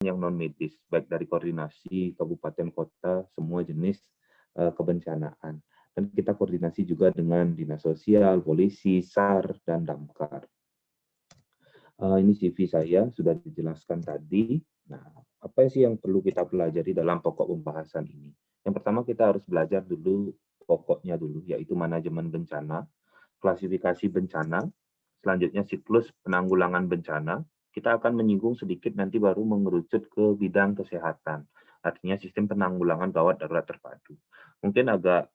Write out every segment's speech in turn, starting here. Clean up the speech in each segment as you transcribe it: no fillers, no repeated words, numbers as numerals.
yang non medis, baik dari koordinasi kabupaten kota, semua jenis kebencanaan. Dan kita koordinasi juga dengan dinas sosial, polisi, SAR, dan damkar. Ini CV saya sudah dijelaskan tadi. Nah, apa sih yang perlu kita pelajari dalam pokok pembahasan ini? Yang pertama kita harus belajar dulu pokoknya dulu, yaitu manajemen bencana, klasifikasi bencana, selanjutnya siklus penanggulangan bencana. Kita akan menyinggung sedikit nanti baru mengerucut ke bidang kesehatan, artinya sistem penanggulangan gawat darurat terpadu. Mungkin agak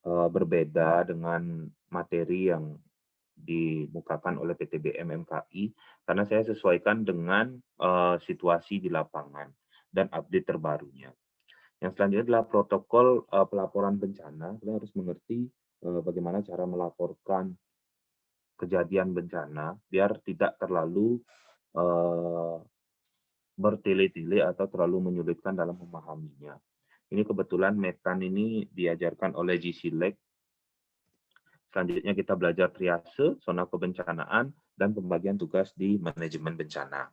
berbeda dengan materi yang dimukakan oleh PTBM MKI karena saya sesuaikan dengan situasi di lapangan dan update terbarunya. Yang selanjutnya adalah protokol pelaporan bencana. Kita harus mengerti bagaimana cara melaporkan kejadian bencana biar tidak terlalu bertele-tele atau terlalu menyulitkan dalam memahaminya. Ini kebetulan Metan ini diajarkan oleh GCLEC. Selanjutnya kita belajar triase, zona kebencanaan, dan pembagian tugas di manajemen bencana.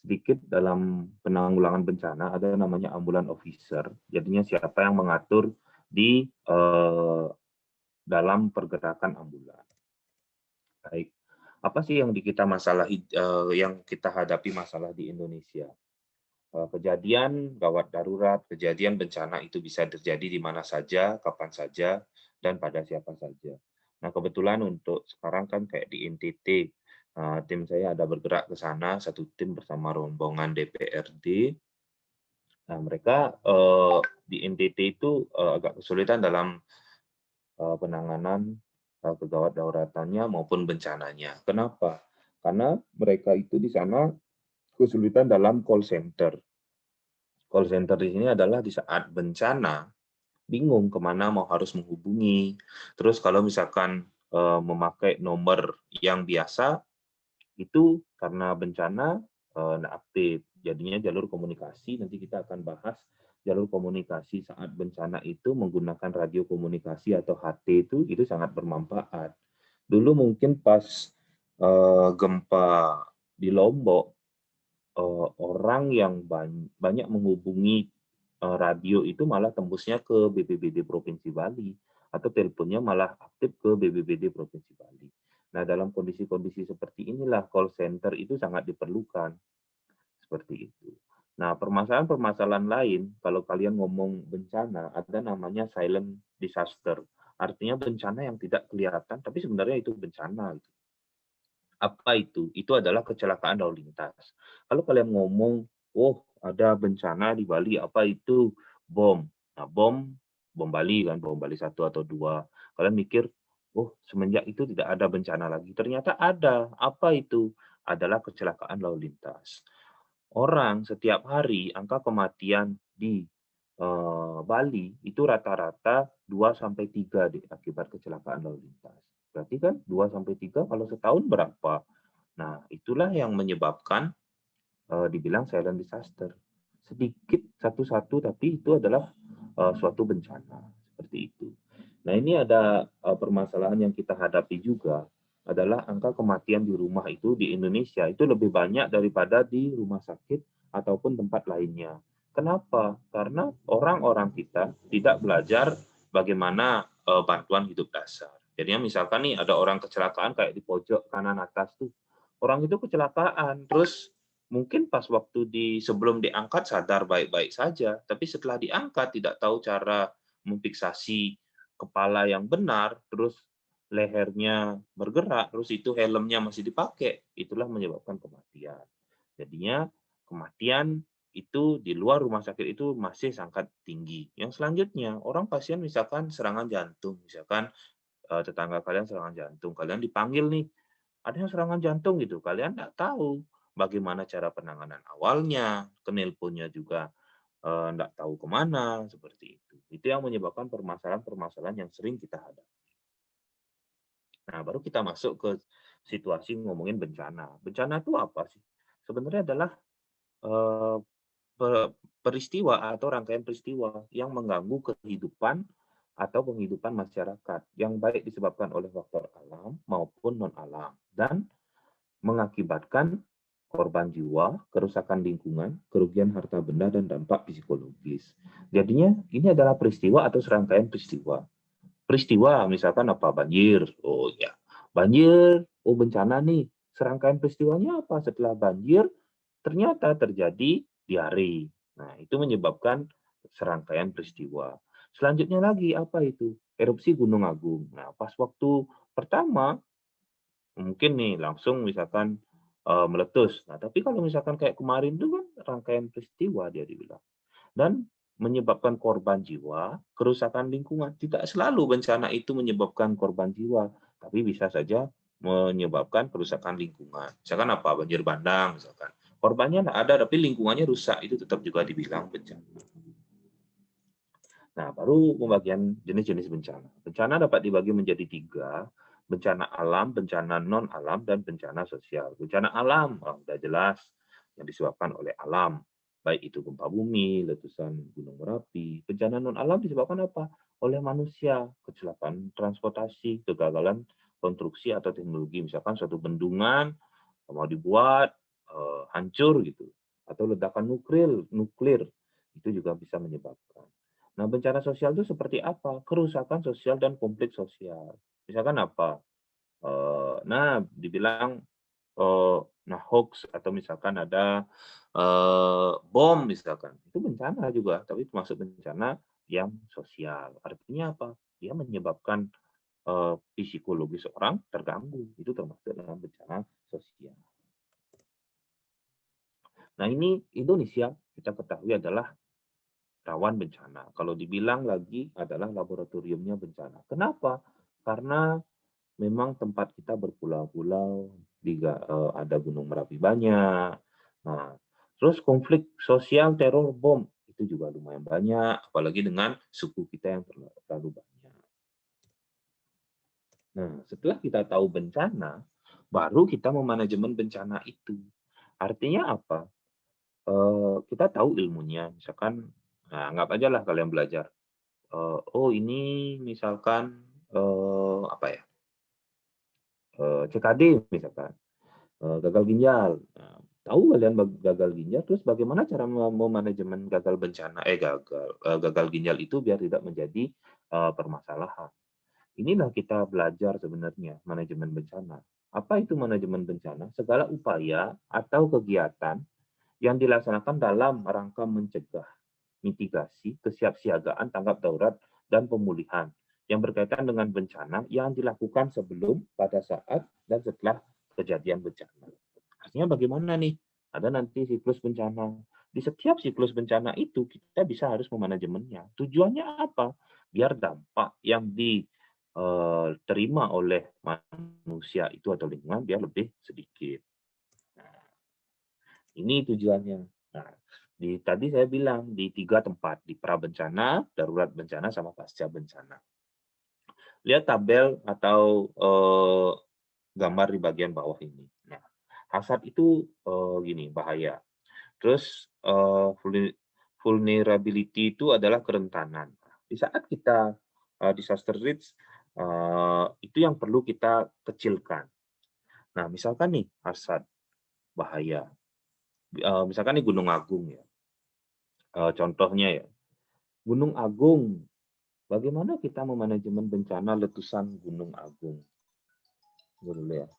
Sedikit dalam penanggulangan bencana ada namanya ambulan officer. Jadinya siapa yang mengatur di dalam pergerakan ambulan. Baik, apa sih yang yang kita hadapi masalah di Indonesia? Kejadian gawat darurat, kejadian bencana itu bisa terjadi di mana saja, kapan saja, dan pada siapa saja. Nah, kebetulan untuk sekarang kan kayak di NTT, tim saya ada bergerak ke sana, satu tim bersama rombongan DPRD. Nah, mereka di NTT itu agak kesulitan dalam penanganan kegawat daruratannya maupun bencananya. Kenapa? Karena mereka itu di sana kesulitan dalam call center. Call center di sini adalah di saat bencana, bingung kemana mau harus menghubungi. Terus kalau misalkan memakai nomor yang biasa, itu karena bencana nggak aktif. Jadinya jalur komunikasi, nanti kita akan bahas jalur komunikasi saat bencana itu menggunakan radio komunikasi atau HT itu sangat bermanfaat. Dulu mungkin pas gempa di Lombok, orang yang banyak menghubungi radio itu malah tembusnya ke BPBD Provinsi Bali atau teleponnya malah aktif ke BPBD Provinsi Bali. Nah, dalam kondisi-kondisi seperti inilah call center itu sangat diperlukan. Seperti itu. Nah, permasalahan-permasalahan lain, kalau kalian ngomong bencana, ada namanya silent disaster. Artinya bencana yang tidak kelihatan, tapi sebenarnya itu bencana. Gitu. Apa itu? Itu adalah kecelakaan lalu lintas. Kalau kalian ngomong, oh ada bencana di Bali, apa itu? Bom. Nah, bom Bali kan, bom Bali 1 atau 2. Kalian mikir, oh semenjak itu tidak ada bencana lagi. Ternyata ada. Apa itu? Adalah kecelakaan lalu lintas. Orang setiap hari angka kematian di Bali itu rata-rata 2 sampai 3 akibat kecelakaan lalu lintas. Berarti kan 2 sampai 3 kalau setahun berapa? Nah, itulah yang menyebabkan dibilang silent disaster. Sedikit satu-satu tapi itu adalah suatu bencana seperti itu. Nah, ini ada permasalahan yang kita hadapi juga adalah angka kematian di rumah itu di Indonesia itu lebih banyak daripada di rumah sakit ataupun tempat lainnya. Kenapa? Karena orang-orang kita tidak belajar bagaimana bantuan hidup dasar. Jadinya misalkan nih ada orang kecelakaan kayak di pojok kanan atas tuh. Orang itu kecelakaan, terus mungkin pas waktu sebelum diangkat sadar baik-baik saja, tapi setelah diangkat tidak tahu cara memfiksasi kepala yang benar, terus lehernya bergerak, terus itu helmnya masih dipakai, itulah menyebabkan kematian. Jadinya kematian itu di luar rumah sakit itu masih sangat tinggi. Yang selanjutnya, orang pasien misalkan serangan jantung, misalkan tetangga kalian serangan jantung, kalian dipanggil nih, ada yang serangan jantung gitu, kalian nggak tahu bagaimana cara penanganan awalnya, penelponnya juga nggak tahu kemana, seperti itu. Itu yang menyebabkan permasalahan-permasalahan yang sering kita hadapi. Nah, baru kita masuk ke situasi ngomongin bencana. Bencana itu apa sih? Sebenarnya adalah eh, peristiwa atau rangkaian peristiwa yang mengganggu kehidupan atau penghidupan masyarakat yang baik disebabkan oleh faktor alam maupun non alam dan mengakibatkan korban jiwa, kerusakan lingkungan, kerugian harta benda, dan dampak psikologis. Jadinya ini adalah peristiwa atau serangkaian peristiwa. Peristiwa misalkan apa? Banjir. Oh ya, banjir. Oh bencana nih. Serangkaian peristiwanya apa? Setelah banjir ternyata terjadi diare. Nah, itu menyebabkan serangkaian peristiwa. Selanjutnya lagi apa itu? Erupsi Gunung Agung. Nah, pas waktu pertama mungkin nih langsung misalkan meletus. Nah, tapi kalau misalkan kayak kemarin itu kan rangkaian peristiwa dia dibilang. Dan menyebabkan korban jiwa, kerusakan lingkungan. Tidak selalu bencana itu menyebabkan korban jiwa, tapi bisa saja menyebabkan kerusakan lingkungan. Misalkan apa? Banjir bandang misalkan. Korbannya nggak ada, tapi lingkungannya rusak. Itu tetap juga dibilang bencana. Nah, baru pembagian jenis-jenis bencana. Bencana dapat dibagi menjadi 3, bencana alam, bencana non-alam, dan bencana sosial. Bencana alam, sudah jelas, yang disebabkan oleh alam. Baik itu gempa bumi, letusan gunung Merapi. Bencana non-alam disebabkan apa? Oleh manusia, kecelakaan transportasi, kegagalan konstruksi atau teknologi. Misalkan suatu bendungan mau dibuat, hancur gitu. Atau ledakan nuklir, itu juga bisa menyebabkan. Nah, bencana sosial itu seperti apa? Kerusakan sosial dan konflik sosial. Misalkan apa? Nah, dibilang nah hoax atau misalkan ada bom misalkan, itu bencana juga, tapi termasuk bencana yang sosial. Artinya apa? Dia menyebabkan psikologi seorang terganggu. Itu termasuk dalam bencana sosial. Nah, ini Indonesia kita ketahui adalah rawan bencana. Kalau dibilang lagi adalah laboratoriumnya bencana. Kenapa? Karena memang tempat kita berpulau-pulau, ada gunung Merapi banyak. Nah, terus konflik sosial, teror, bom itu juga lumayan banyak, apalagi dengan suku kita yang terlalu banyak. Nah, setelah kita tahu bencana, baru kita memanajemen bencana itu. Artinya apa? Kita tahu ilmunya, misalkan, nah, anggap aja lah kalian belajar. Oh ini misalkan apa ya? CKD misalkan, gagal ginjal. Nah, tahu kalian gagal ginjal, terus bagaimana cara memanajemen gagal bencana, gagal ginjal itu biar tidak menjadi permasalahan. Inilah kita belajar sebenarnya manajemen bencana. Apa itu manajemen bencana? Segala upaya atau kegiatan yang dilaksanakan dalam rangka mencegah, mitigasi, kesiapsiagaan, tanggap darurat, dan pemulihan yang berkaitan dengan bencana yang dilakukan sebelum, pada saat, dan setelah kejadian bencana. Artinya bagaimana nih? Ada nanti siklus bencana. Di setiap siklus bencana itu kita bisa harus memanajemennya. Tujuannya apa? Biar dampak yang diterima oleh manusia itu atau lingkungan biar lebih sedikit. Nah, ini tujuannya. Nah, tadi saya bilang di 3 tempat, di pra bencana, darurat bencana, sama pasca bencana. Lihat tabel atau gambar di bagian bawah ini. Nah, hazard itu gini, bahaya. Terus vulnerability itu adalah kerentanan. Di saat kita disaster risk, itu yang perlu kita kecilkan. Nah, misalkan nih hazard bahaya. Misalkan nih Gunung Agung ya. Contohnya ya, Gunung Agung. Bagaimana kita memanajemen bencana letusan Gunung Agung? Dulu ya.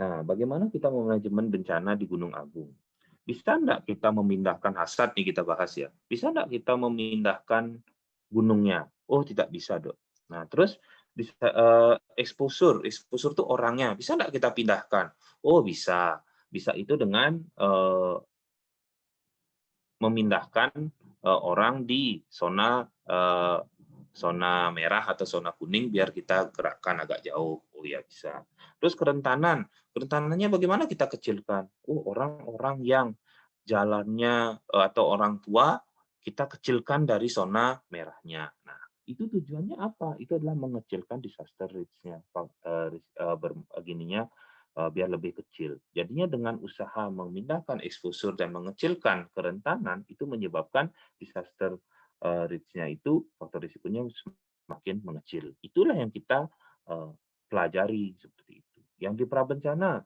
Nah, bagaimana kita memanajemen bencana di Gunung Agung? Bisa enggak kita memindahkan hasad nih kita bahas ya? Bisa enggak kita memindahkan gunungnya? Oh, tidak bisa, Dok. Nah, terus bisa exposure itu orangnya. Bisa enggak kita pindahkan? Oh, bisa. Bisa itu dengan memindahkan orang di zona merah atau zona kuning biar kita gerakkan agak jauh. Oh ya bisa. Terus kerentanannya bagaimana kita kecilkan? Oh orang-orang yang jalannya atau orang tua kita kecilkan dari zona merahnya. Nah itu tujuannya apa? Itu adalah mengecilkan disaster risk-nya, biar lebih kecil. Jadinya dengan usaha memindahkan exposure dan mengecilkan kerentanan itu menyebabkan disaster reach-nya itu, faktor risikonya semakin mengecil. Itulah yang kita pelajari seperti itu. Yang di prabencana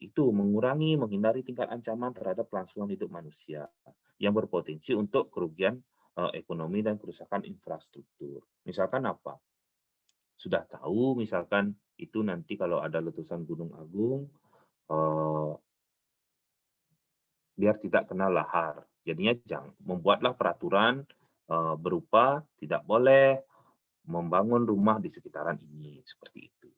itu menghindari tingkat ancaman terhadap kelangsungan hidup manusia yang berpotensi untuk kerugian ekonomi dan kerusakan infrastruktur. Misalkan apa? Sudah tahu misalkan itu nanti kalau ada letusan Gunung Agung, biar tidak kena lahar. Jadinya membuatlah peraturan berupa tidak boleh membangun rumah di sekitaran ini, seperti itu.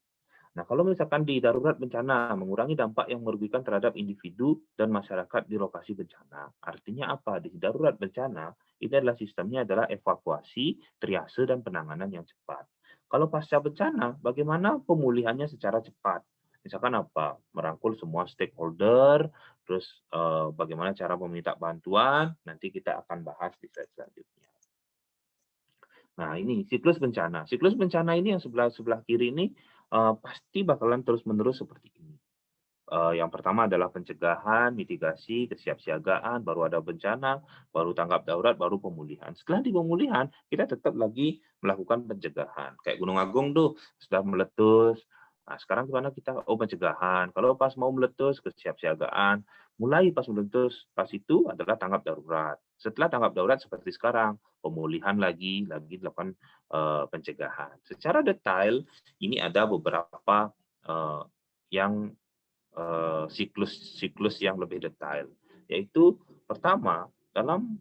Nah, kalau misalkan di darurat bencana, mengurangi dampak yang merugikan terhadap individu dan masyarakat di lokasi bencana. Artinya apa? Di darurat bencana, itu adalah sistemnya adalah evakuasi, triase, dan penanganan yang cepat. Kalau pasca bencana, bagaimana pemulihannya secara cepat? Misalkan apa? Merangkul semua stakeholder, terus bagaimana cara meminta bantuan, nanti kita akan bahas di slide selanjutnya. Nah, ini siklus bencana. Siklus bencana ini yang sebelah kiri ini pasti bakalan terus-menerus seperti ini. Yang pertama adalah pencegahan, mitigasi, kesiapsiagaan, baru ada bencana, baru tanggap darurat, baru pemulihan. Setelah di pemulihan, kita tetap lagi melakukan pencegahan. Kayak Gunung Agung tuh sudah meletus. Nah, sekarang gimana kita? Oh, pencegahan. Kalau pas mau meletus, kesiapsiagaan. Mulai pas meletus, pas itu adalah tanggap darurat. Setelah tanggap darurat seperti sekarang, pemulihan lagi dilakukan pencegahan. Secara detail, ini ada beberapa yang siklus yang lebih detail, yaitu pertama dalam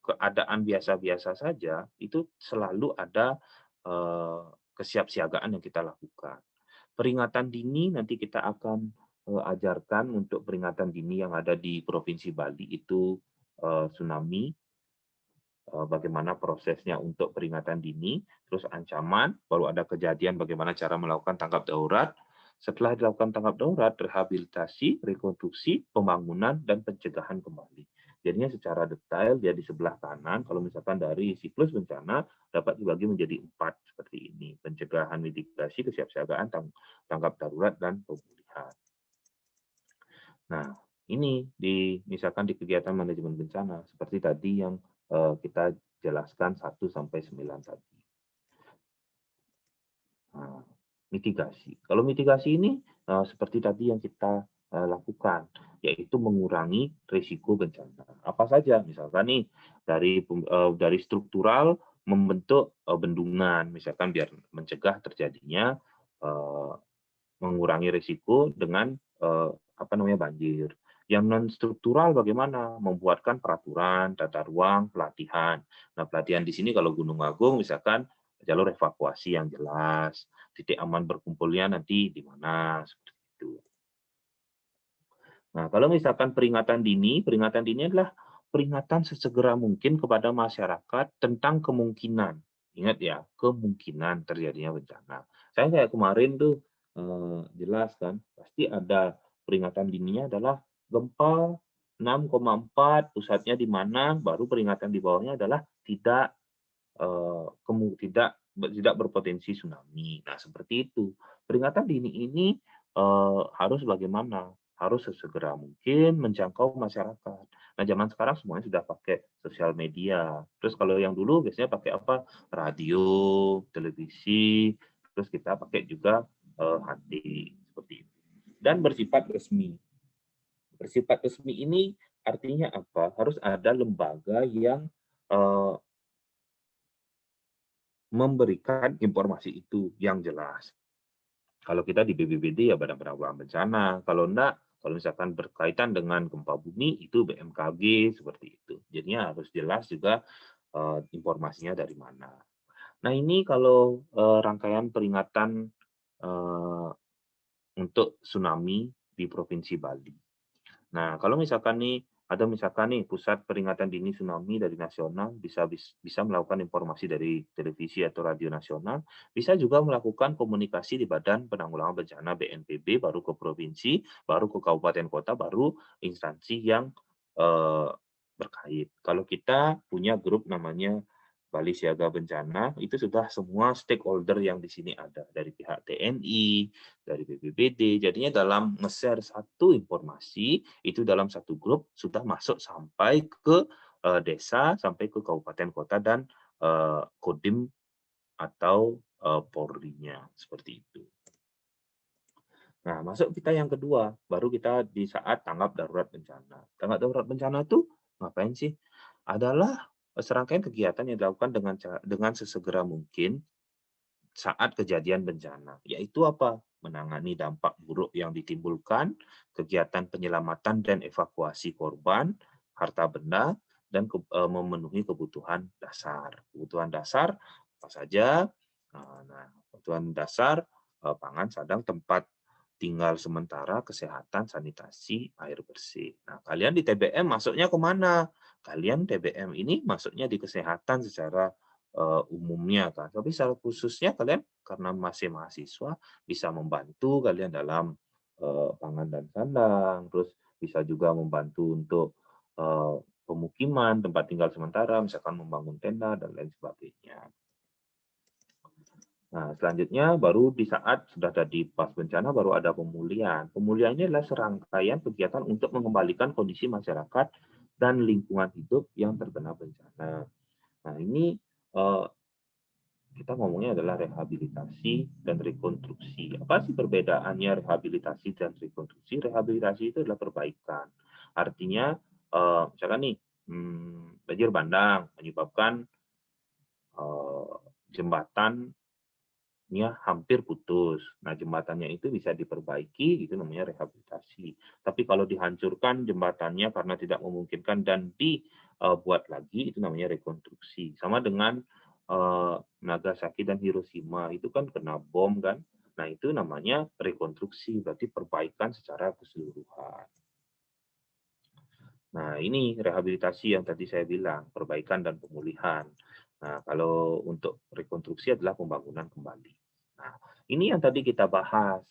keadaan biasa-biasa saja itu selalu ada kesiapsiagaan yang kita lakukan. Peringatan dini nanti kita akan ajarkan untuk peringatan dini yang ada di Provinsi Bali itu tsunami, bagaimana prosesnya untuk peringatan dini, terus ancaman, baru ada kejadian bagaimana cara melakukan tanggap darurat. Setelah dilakukan tanggap darurat, rehabilitasi, rekonstruksi, pembangunan, dan pencegahan kembali. Jadinya secara detail dia di sebelah kanan, kalau misalkan dari siklus bencana dapat dibagi menjadi 4 seperti ini. Pencegahan, mitigasi, kesiapsiagaan, tanggap darurat, dan pemulihan. Nah, ini misalkan di kegiatan manajemen bencana, seperti tadi yang kita jelaskan 1 sampai 9 tadi. Nah, mitigasi. Kalau mitigasi ini seperti tadi yang kita lakukan, yaitu mengurangi risiko bencana. Apa saja? Misalkan nih dari struktural membentuk bendungan, misalkan biar mencegah terjadinya mengurangi risiko dengan banjir. Yang non struktural bagaimana? Membuatkan peraturan, tata ruang, pelatihan. Nah, pelatihan di sini kalau Gunung Agung misalkan jalur evakuasi yang jelas, titik aman berkumpulnya nanti di mana, seperti itu. Nah, kalau misalkan peringatan dini adalah peringatan sesegera mungkin kepada masyarakat tentang kemungkinan. Ingat ya, kemungkinan terjadinya bencana. Saya kayak kemarin tuh jelas kan, pasti ada peringatan dininya adalah gempa 6,4 pusatnya di mana, baru peringatan di bawahnya adalah tidak tidak berpotensi tsunami. Nah, seperti itu. Peringatan dini ini harus bagaimana? Harus sesegera mungkin menjangkau masyarakat. Nah, zaman sekarang semuanya sudah pakai sosial media. Terus kalau yang dulu biasanya pakai apa? Radio, televisi, terus kita pakai juga HT seperti itu. Dan bersifat resmi. Bersifat resmi ini artinya apa? Harus ada lembaga yang memberikan informasi itu yang jelas. Kalau kita di BPBD ya Badan Penanggulangan Bencana, kalau enggak, kalau misalkan berkaitan dengan gempa bumi itu BMKG seperti itu. Jadinya harus jelas juga informasinya dari mana. Nah, ini kalau rangkaian peringatan untuk tsunami di Provinsi Bali. Nah, kalau misalkan nih pusat peringatan dini tsunami dari nasional bisa melakukan informasi dari televisi atau radio nasional, bisa juga melakukan komunikasi di Badan Penanggulangan Bencana BNPB, baru ke provinsi, baru ke kabupaten kota, baru instansi yang berkait. Kalau kita punya grup namanya Bali Siaga Bencana, itu sudah semua stakeholder yang di sini ada, dari pihak TNI, dari BPBD. Jadinya dalam nge-share satu informasi, itu dalam satu grup sudah masuk sampai ke desa sampai ke kabupaten kota dan Kodim atau Polri-nya, seperti itu. Nah, masuk kita yang kedua, baru kita di saat tanggap darurat bencana. Tanggap darurat bencana itu ngapain sih? Adalah serangkaian kegiatan yang dilakukan dengan sesegera mungkin saat kejadian bencana, yaitu apa? Menangani dampak buruk yang ditimbulkan, kegiatan penyelamatan dan evakuasi korban, harta benda, dan memenuhi kebutuhan dasar. Kebutuhan dasar apa saja? Nah, kebutuhan dasar pangan, sadang, tempat tinggal sementara, kesehatan, sanitasi, air bersih. Nah, kalian di TBM masuknya ke mana? Kalian TBM ini masuknya di kesehatan secara umumnya kan. Tapi secara khususnya kalian karena masih mahasiswa bisa membantu kalian dalam pangan dan sandang, terus bisa juga membantu untuk pemukiman, tempat tinggal sementara, misalkan membangun tenda dan lain sebagainya. Nah, selanjutnya baru di saat sudah tadi pas bencana baru ada pemulihan. Pemulihan ini adalah serangkaian kegiatan untuk mengembalikan kondisi masyarakat dan lingkungan hidup yang terkena bencana. Nah, ini kita ngomongnya adalah rehabilitasi dan rekonstruksi. Apa sih perbedaannya rehabilitasi dan rekonstruksi? Rehabilitasi itu adalah perbaikan. Artinya, misalkan nih, banjir bandang menyebabkan jembatan hampir putus. Nah, jembatannya itu bisa diperbaiki, itu namanya rehabilitasi. Tapi kalau dihancurkan jembatannya karena tidak memungkinkan dan dibuat lagi, itu namanya rekonstruksi. Sama dengan Nagasaki dan Hiroshima, itu kan kena bom kan. Nah, itu namanya rekonstruksi, berarti perbaikan secara keseluruhan. Nah, ini rehabilitasi yang tadi saya bilang, perbaikan dan pemulihan. Nah, kalau untuk rekonstruksi adalah pembangunan kembali. Nah, ini yang tadi kita bahas.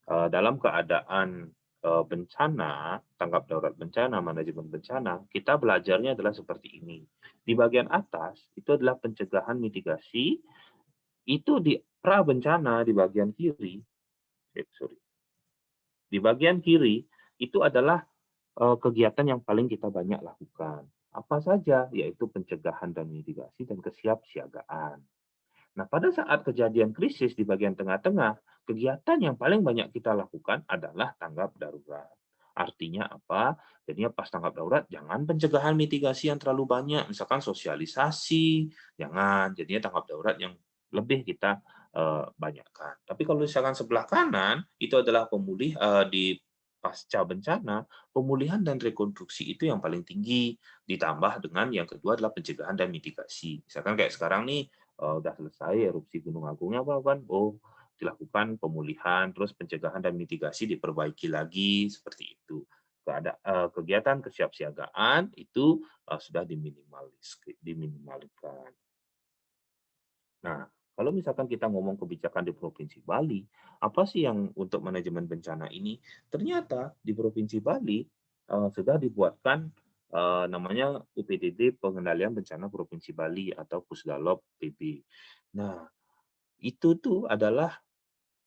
Dalam keadaan bencana, tanggap darurat bencana, manajemen bencana, kita belajarnya adalah seperti ini. Di bagian atas, itu adalah pencegahan mitigasi, itu di pra bencana di bagian kiri, di bagian kiri, itu adalah kegiatan yang paling kita banyak lakukan. Apa saja? Yaitu pencegahan dan mitigasi dan kesiapsiagaan. Nah, pada saat kejadian krisis di bagian tengah-tengah, kegiatan yang paling banyak kita lakukan adalah tanggap darurat. Artinya apa? Jadinya pas tanggap darurat, jangan pencegahan mitigasi yang terlalu banyak, misalkan sosialisasi, jangan. Jadinya tanggap darurat yang lebih kita banyakkan. Tapi kalau misalkan sebelah kanan, itu adalah di pasca bencana, pemulihan dan rekonstruksi itu yang paling tinggi, ditambah dengan yang kedua adalah pencegahan dan mitigasi. Misalkan kayak sekarang nih, udah selesai erupsi Gunung Agungnya apa kan? Oh, dilakukan pemulihan, terus pencegahan dan mitigasi diperbaiki lagi seperti itu. Kegiatan kesiapsiagaan itu sudah diminimalkan. Nah, kalau misalkan kita ngomong kebijakan di Provinsi Bali, apa sih yang untuk manajemen bencana ini? Ternyata di Provinsi Bali sudah dibuatkan namanya UPDD Pengendalian Bencana Provinsi Bali atau Pusdalop PB. Nah, itu tuh adalah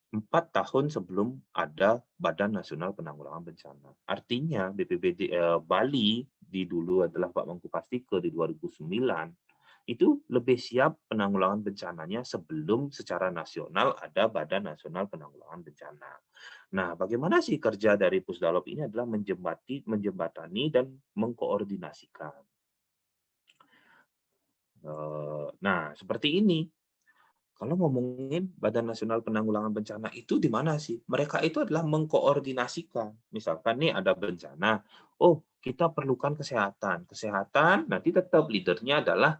4 tahun sebelum ada Badan Nasional Penanggulangan Bencana. Artinya BPBD Bali di dulu adalah Pak Mangku Pastike di 2009 itu lebih siap penanggulangan bencananya sebelum secara nasional ada Badan Nasional Penanggulangan Bencana. Nah, bagaimana sih kerja dari Pusdalop ini adalah menjembatani dan mengkoordinasikan. Nah, seperti ini. Kalau ngomongin Badan Nasional Penanggulangan Bencana itu di mana sih? Mereka itu adalah mengkoordinasikan. Misalkan nih ada bencana, oh kita perlukan kesehatan. Kesehatan nanti tetap leadernya adalah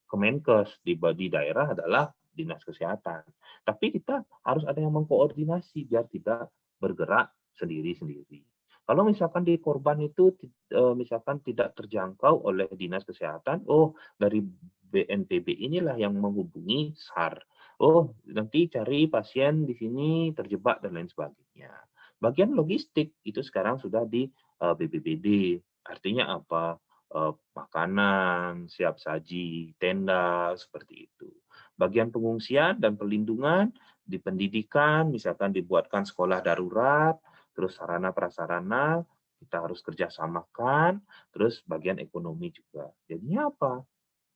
Kemenkes, di daerah adalah Dinas Kesehatan. Tapi kita harus ada yang mengkoordinasi biar tidak bergerak sendiri-sendiri. Kalau misalkan di korban itu misalkan tidak terjangkau oleh Dinas Kesehatan, oh dari BNPB inilah yang menghubungi SAR. Oh, nanti cari pasien di sini terjebak dan lain sebagainya. Bagian logistik itu sekarang sudah di BPBD. Artinya apa? Makanan, siap saji, tenda, seperti itu. Bagian pengungsian dan perlindungan di pendidikan, misalkan dibuatkan sekolah darurat, terus sarana prasarana, kita harus kerjasamakan, terus bagian ekonomi juga. Jadinya apa?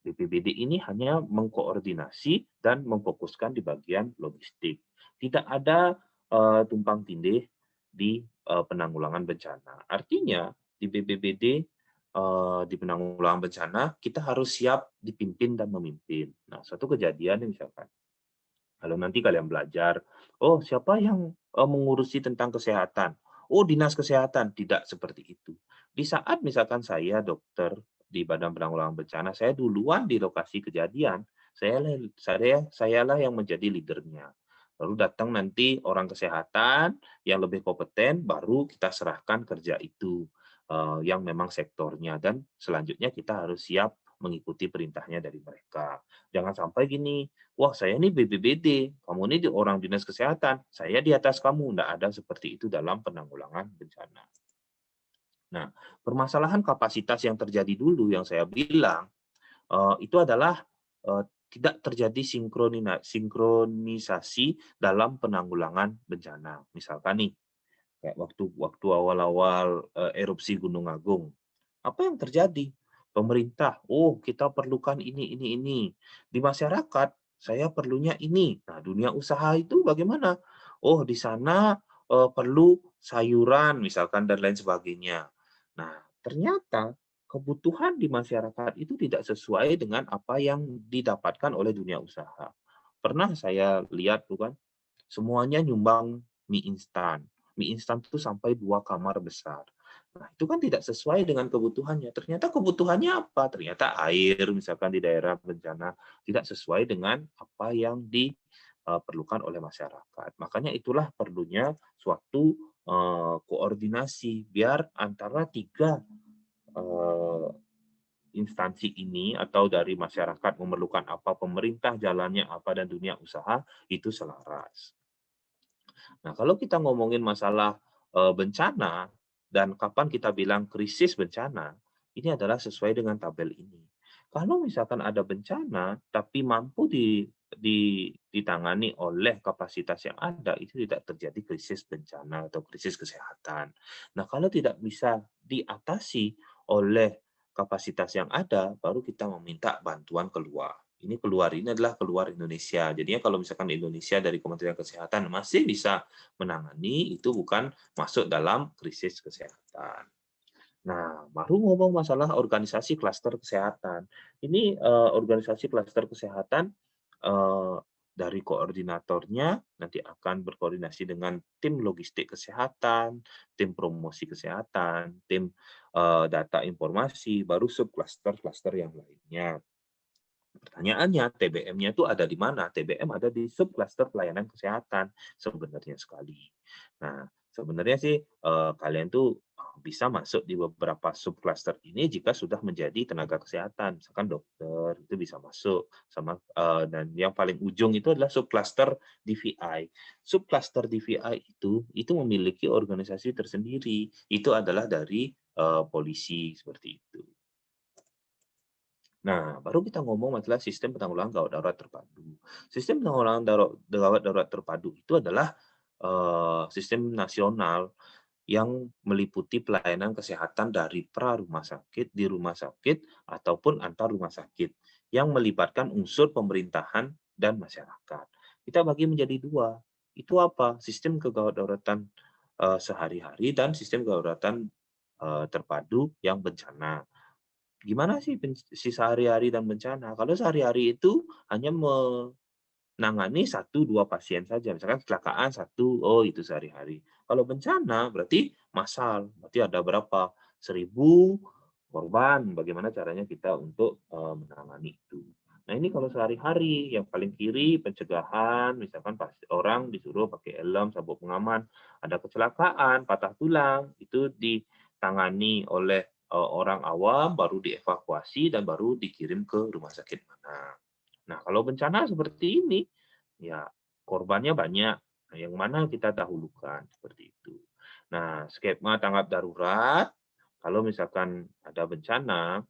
BPBD ini hanya mengkoordinasi dan memfokuskan di bagian logistik. Tidak ada tumpang tindih di penanggulangan bencana. Artinya di BPBD di penanggulangan bencana kita harus siap dipimpin dan memimpin. Nah, suatu kejadian misalkan kalau nanti kalian belajar, oh siapa yang mengurusi tentang kesehatan? Oh dinas kesehatan, tidak seperti itu. Di saat misalkan saya dokter di Badan Penanggulangan Bencana, saya duluan di lokasi kejadian, sayalah yang menjadi leadernya. Lalu datang nanti orang kesehatan yang lebih kompeten, baru kita serahkan kerja itu yang memang sektornya dan selanjutnya kita harus siap mengikuti perintahnya dari mereka. Jangan sampai gini, wah saya ini BPBD, kamu ini orang dinas kesehatan, saya di atas kamu. Tidak ada seperti itu dalam penanggulangan bencana. Nah, permasalahan kapasitas yang terjadi dulu yang saya bilang, itu adalah tidak terjadi sinkronisasi dalam penanggulangan bencana. Misalkan nih, kayak waktu awal-awal erupsi Gunung Agung. Apa yang terjadi? Pemerintah, oh kita perlukan ini. Di masyarakat, saya perlunya ini. Nah, dunia usaha itu bagaimana? Oh, di sana perlu sayuran misalkan dan lain sebagainya. Nah, ternyata kebutuhan di masyarakat itu tidak sesuai dengan apa yang didapatkan oleh dunia usaha. Pernah saya lihat bukan, semuanya nyumbang mie instan. Mie instan itu sampai 2 kamar besar. Nah, itu kan tidak sesuai dengan kebutuhannya. Ternyata kebutuhannya apa? Ternyata air, misalkan di daerah bencana, tidak sesuai dengan apa yang diperlukan oleh masyarakat. Makanya itulah perlunya suatu koordinasi biar antara tiga eh, instansi ini atau dari masyarakat memerlukan apa, pemerintah jalannya apa, dan dunia usaha itu selaras. Nah, kalau kita ngomongin masalah bencana dan kapan kita bilang krisis bencana, ini adalah sesuai dengan tabel ini. Kalau misalkan ada bencana tapi mampu ditangani oleh kapasitas yang ada, itu tidak terjadi krisis bencana atau krisis kesehatan. Nah, kalau tidak bisa diatasi oleh kapasitas yang ada, baru kita meminta bantuan keluar. Ini adalah keluar Indonesia. Jadinya kalau misalkan Indonesia dari Kementerian Kesehatan masih bisa menangani, itu bukan masuk dalam krisis kesehatan. Nah, baru ngomong masalah organisasi klaster kesehatan. Ini organisasi klaster kesehatan dari koordinatornya nanti akan berkoordinasi dengan tim logistik kesehatan, tim promosi kesehatan, tim data informasi, baru subklaster-klaster yang lainnya. Pertanyaannya, TBM-nya itu ada di mana? TBM ada di subklaster pelayanan kesehatan sebenarnya sekali. Nah, sebenarnya sih kalian tuh bisa masuk di beberapa subklaster ini jika sudah menjadi tenaga kesehatan. Misalkan dokter itu bisa masuk sama dan yang paling ujung itu adalah subklaster DVI. Subklaster DVI itu memiliki organisasi tersendiri. Itu adalah dari polisi seperti itu. Nah, baru kita ngomong masalah sistem penanggulangan gawat darurat terpadu. Sistem penanggulangan gawat darurat terpadu itu adalah sistem nasional yang meliputi pelayanan kesehatan dari pra-rumah sakit, di rumah sakit, ataupun antar rumah sakit, yang melibatkan unsur pemerintahan dan masyarakat. Kita bagi menjadi dua. Itu apa? Sistem kegawat-daruratan sehari-hari dan sistem kedaruratan terpadu yang bencana. Gimana sih sehari-hari dan bencana? Kalau sehari-hari itu hanya menangani 1-2 pasien saja, misalkan kecelakaan 1, oh itu sehari-hari. Kalau bencana berarti massal, berarti ada berapa? 1.000 korban, bagaimana caranya kita untuk menangani itu. Nah ini kalau sehari-hari, yang paling kiri pencegahan, misalkan pas orang disuruh pakai helm, sabuk pengaman, ada kecelakaan, patah tulang, itu ditangani oleh orang awam, baru dievakuasi dan baru dikirim ke rumah sakit mana. Nah, kalau bencana seperti ini, ya korbannya banyak. Nah, yang mana kita dahulukan seperti itu. Nah, skema tanggap darurat, kalau misalkan ada bencana,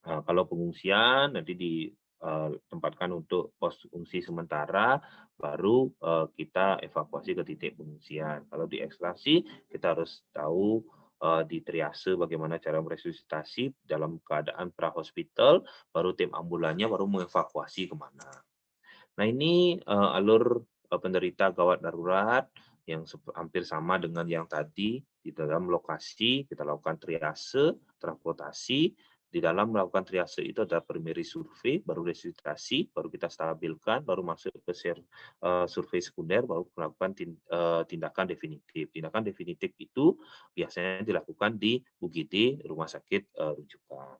kalau pengungsian nanti ditempatkan untuk pos fungsi sementara, baru kita evakuasi ke titik pengungsian. Kalau di ekstraksi, kita harus tahu di triase bagaimana cara meresusitasi dalam keadaan pra-hospital, baru tim ambulannya baru mengevakuasi kemana. Nah ini, alur, penderita gawat darurat yang hampir sama dengan yang tadi, di dalam lokasi kita lakukan triase, transportasi, di dalam melakukan triase itu ada primary survei, baru resusitasi, baru kita stabilkan, baru masuk ke survei sekunder, baru melakukan tindakan definitif. Tindakan definitif itu biasanya dilakukan di UGD, rumah sakit, rujukan.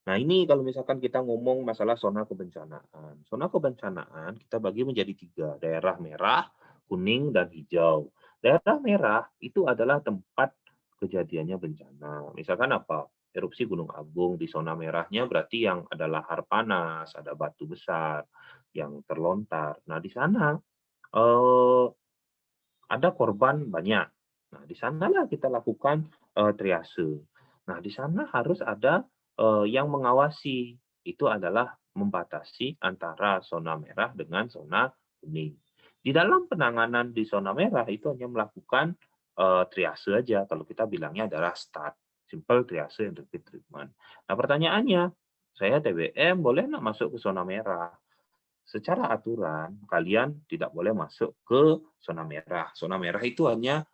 Nah, ini kalau misalkan kita ngomong masalah zona kebencanaan. Zona kebencanaan kita bagi menjadi 3, daerah merah, kuning, dan hijau. Daerah merah itu adalah tempat kejadiannya bencana. Misalkan apa? Erupsi Gunung Agung di zona merahnya berarti yang ada lahar panas, ada batu besar yang terlontar. Nah, di sana eh, ada korban banyak. Nah, di sanalah kita lakukan triase. Nah, di sana harus ada yang mengawasi. Itu adalah membatasi antara zona merah dengan zona kuning. Di dalam penanganan di zona merah itu hanya melakukan triase aja. Kalau kita bilangnya adalah STAT, simple triase and rapid treatment. Nah, pertanyaannya, saya TBM boleh nggak masuk ke zona merah? Secara aturan kalian tidak boleh masuk ke zona merah. Zona merah itu hanya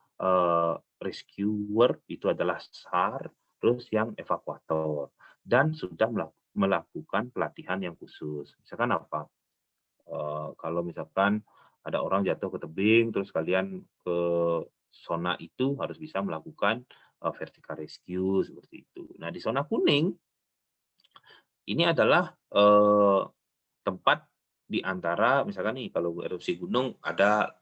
rescuer, itu adalah SAR, terus yang evakuator dan sudah melakukan pelatihan yang khusus. Misalkan apa? Kalau misalkan ada orang jatuh ke tebing, terus kalian ke zona itu harus bisa melakukan vertical rescue seperti itu. Nah, di zona kuning ini adalah tempat di antara misalkan nih kalau erupsi gunung ada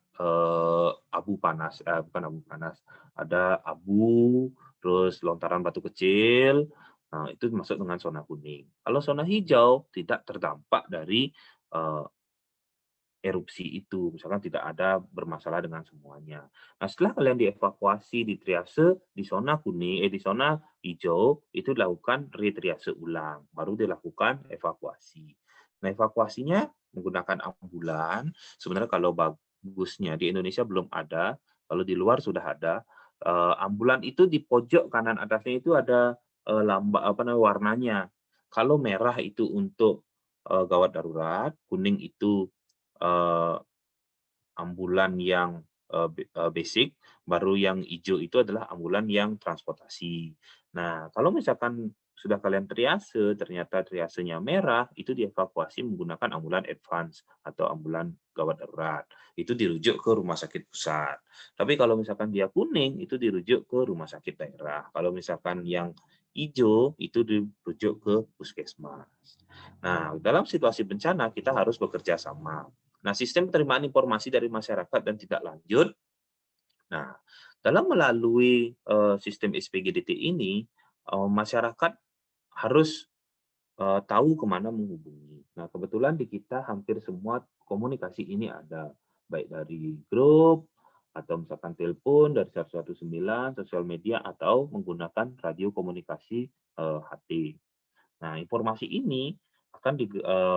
abu panas, bukan abu panas, ada abu, terus lontaran batu kecil, nah itu masuk dengan zona kuning. Kalau zona hijau tidak terdampak dari eh, erupsi itu, misalkan tidak ada bermasalah dengan semuanya. Nah, setelah kalian dievakuasi di triase di zona kuning, di zona hijau, itu dilakukan retriase ulang, baru dilakukan evakuasi. Nah, evakuasinya menggunakan ambulan, sebenarnya kalau bagusnya di Indonesia belum ada, kalau di luar sudah ada. Ambulan itu di pojok kanan atasnya itu ada apa namanya warnanya. Kalau merah itu untuk gawat darurat, kuning itu eh, ambulan yang basic, baru yang hijau itu adalah ambulan yang transportasi. Nah, kalau misalkan sudah kalian triase, ternyata triasenya merah, itu dievakuasi menggunakan ambulan advance atau ambulan gawat darurat. Itu dirujuk ke rumah sakit pusat. Tapi kalau misalkan dia kuning, itu dirujuk ke rumah sakit daerah. Kalau misalkan yang hijau, itu dirujuk ke puskesmas. Nah, dalam situasi bencana, kita harus bekerja sama. Nah, sistem penerimaan informasi dari masyarakat dan tidak lanjut. Nah, dalam melalui sistem SPGDT ini, masyarakat harus tahu kemana menghubungi. Nah, kebetulan di kita hampir semua komunikasi ini ada, baik dari grup, atau misalkan telepon dari 119, sosial media, atau menggunakan radio komunikasi HT. Nah, informasi ini akan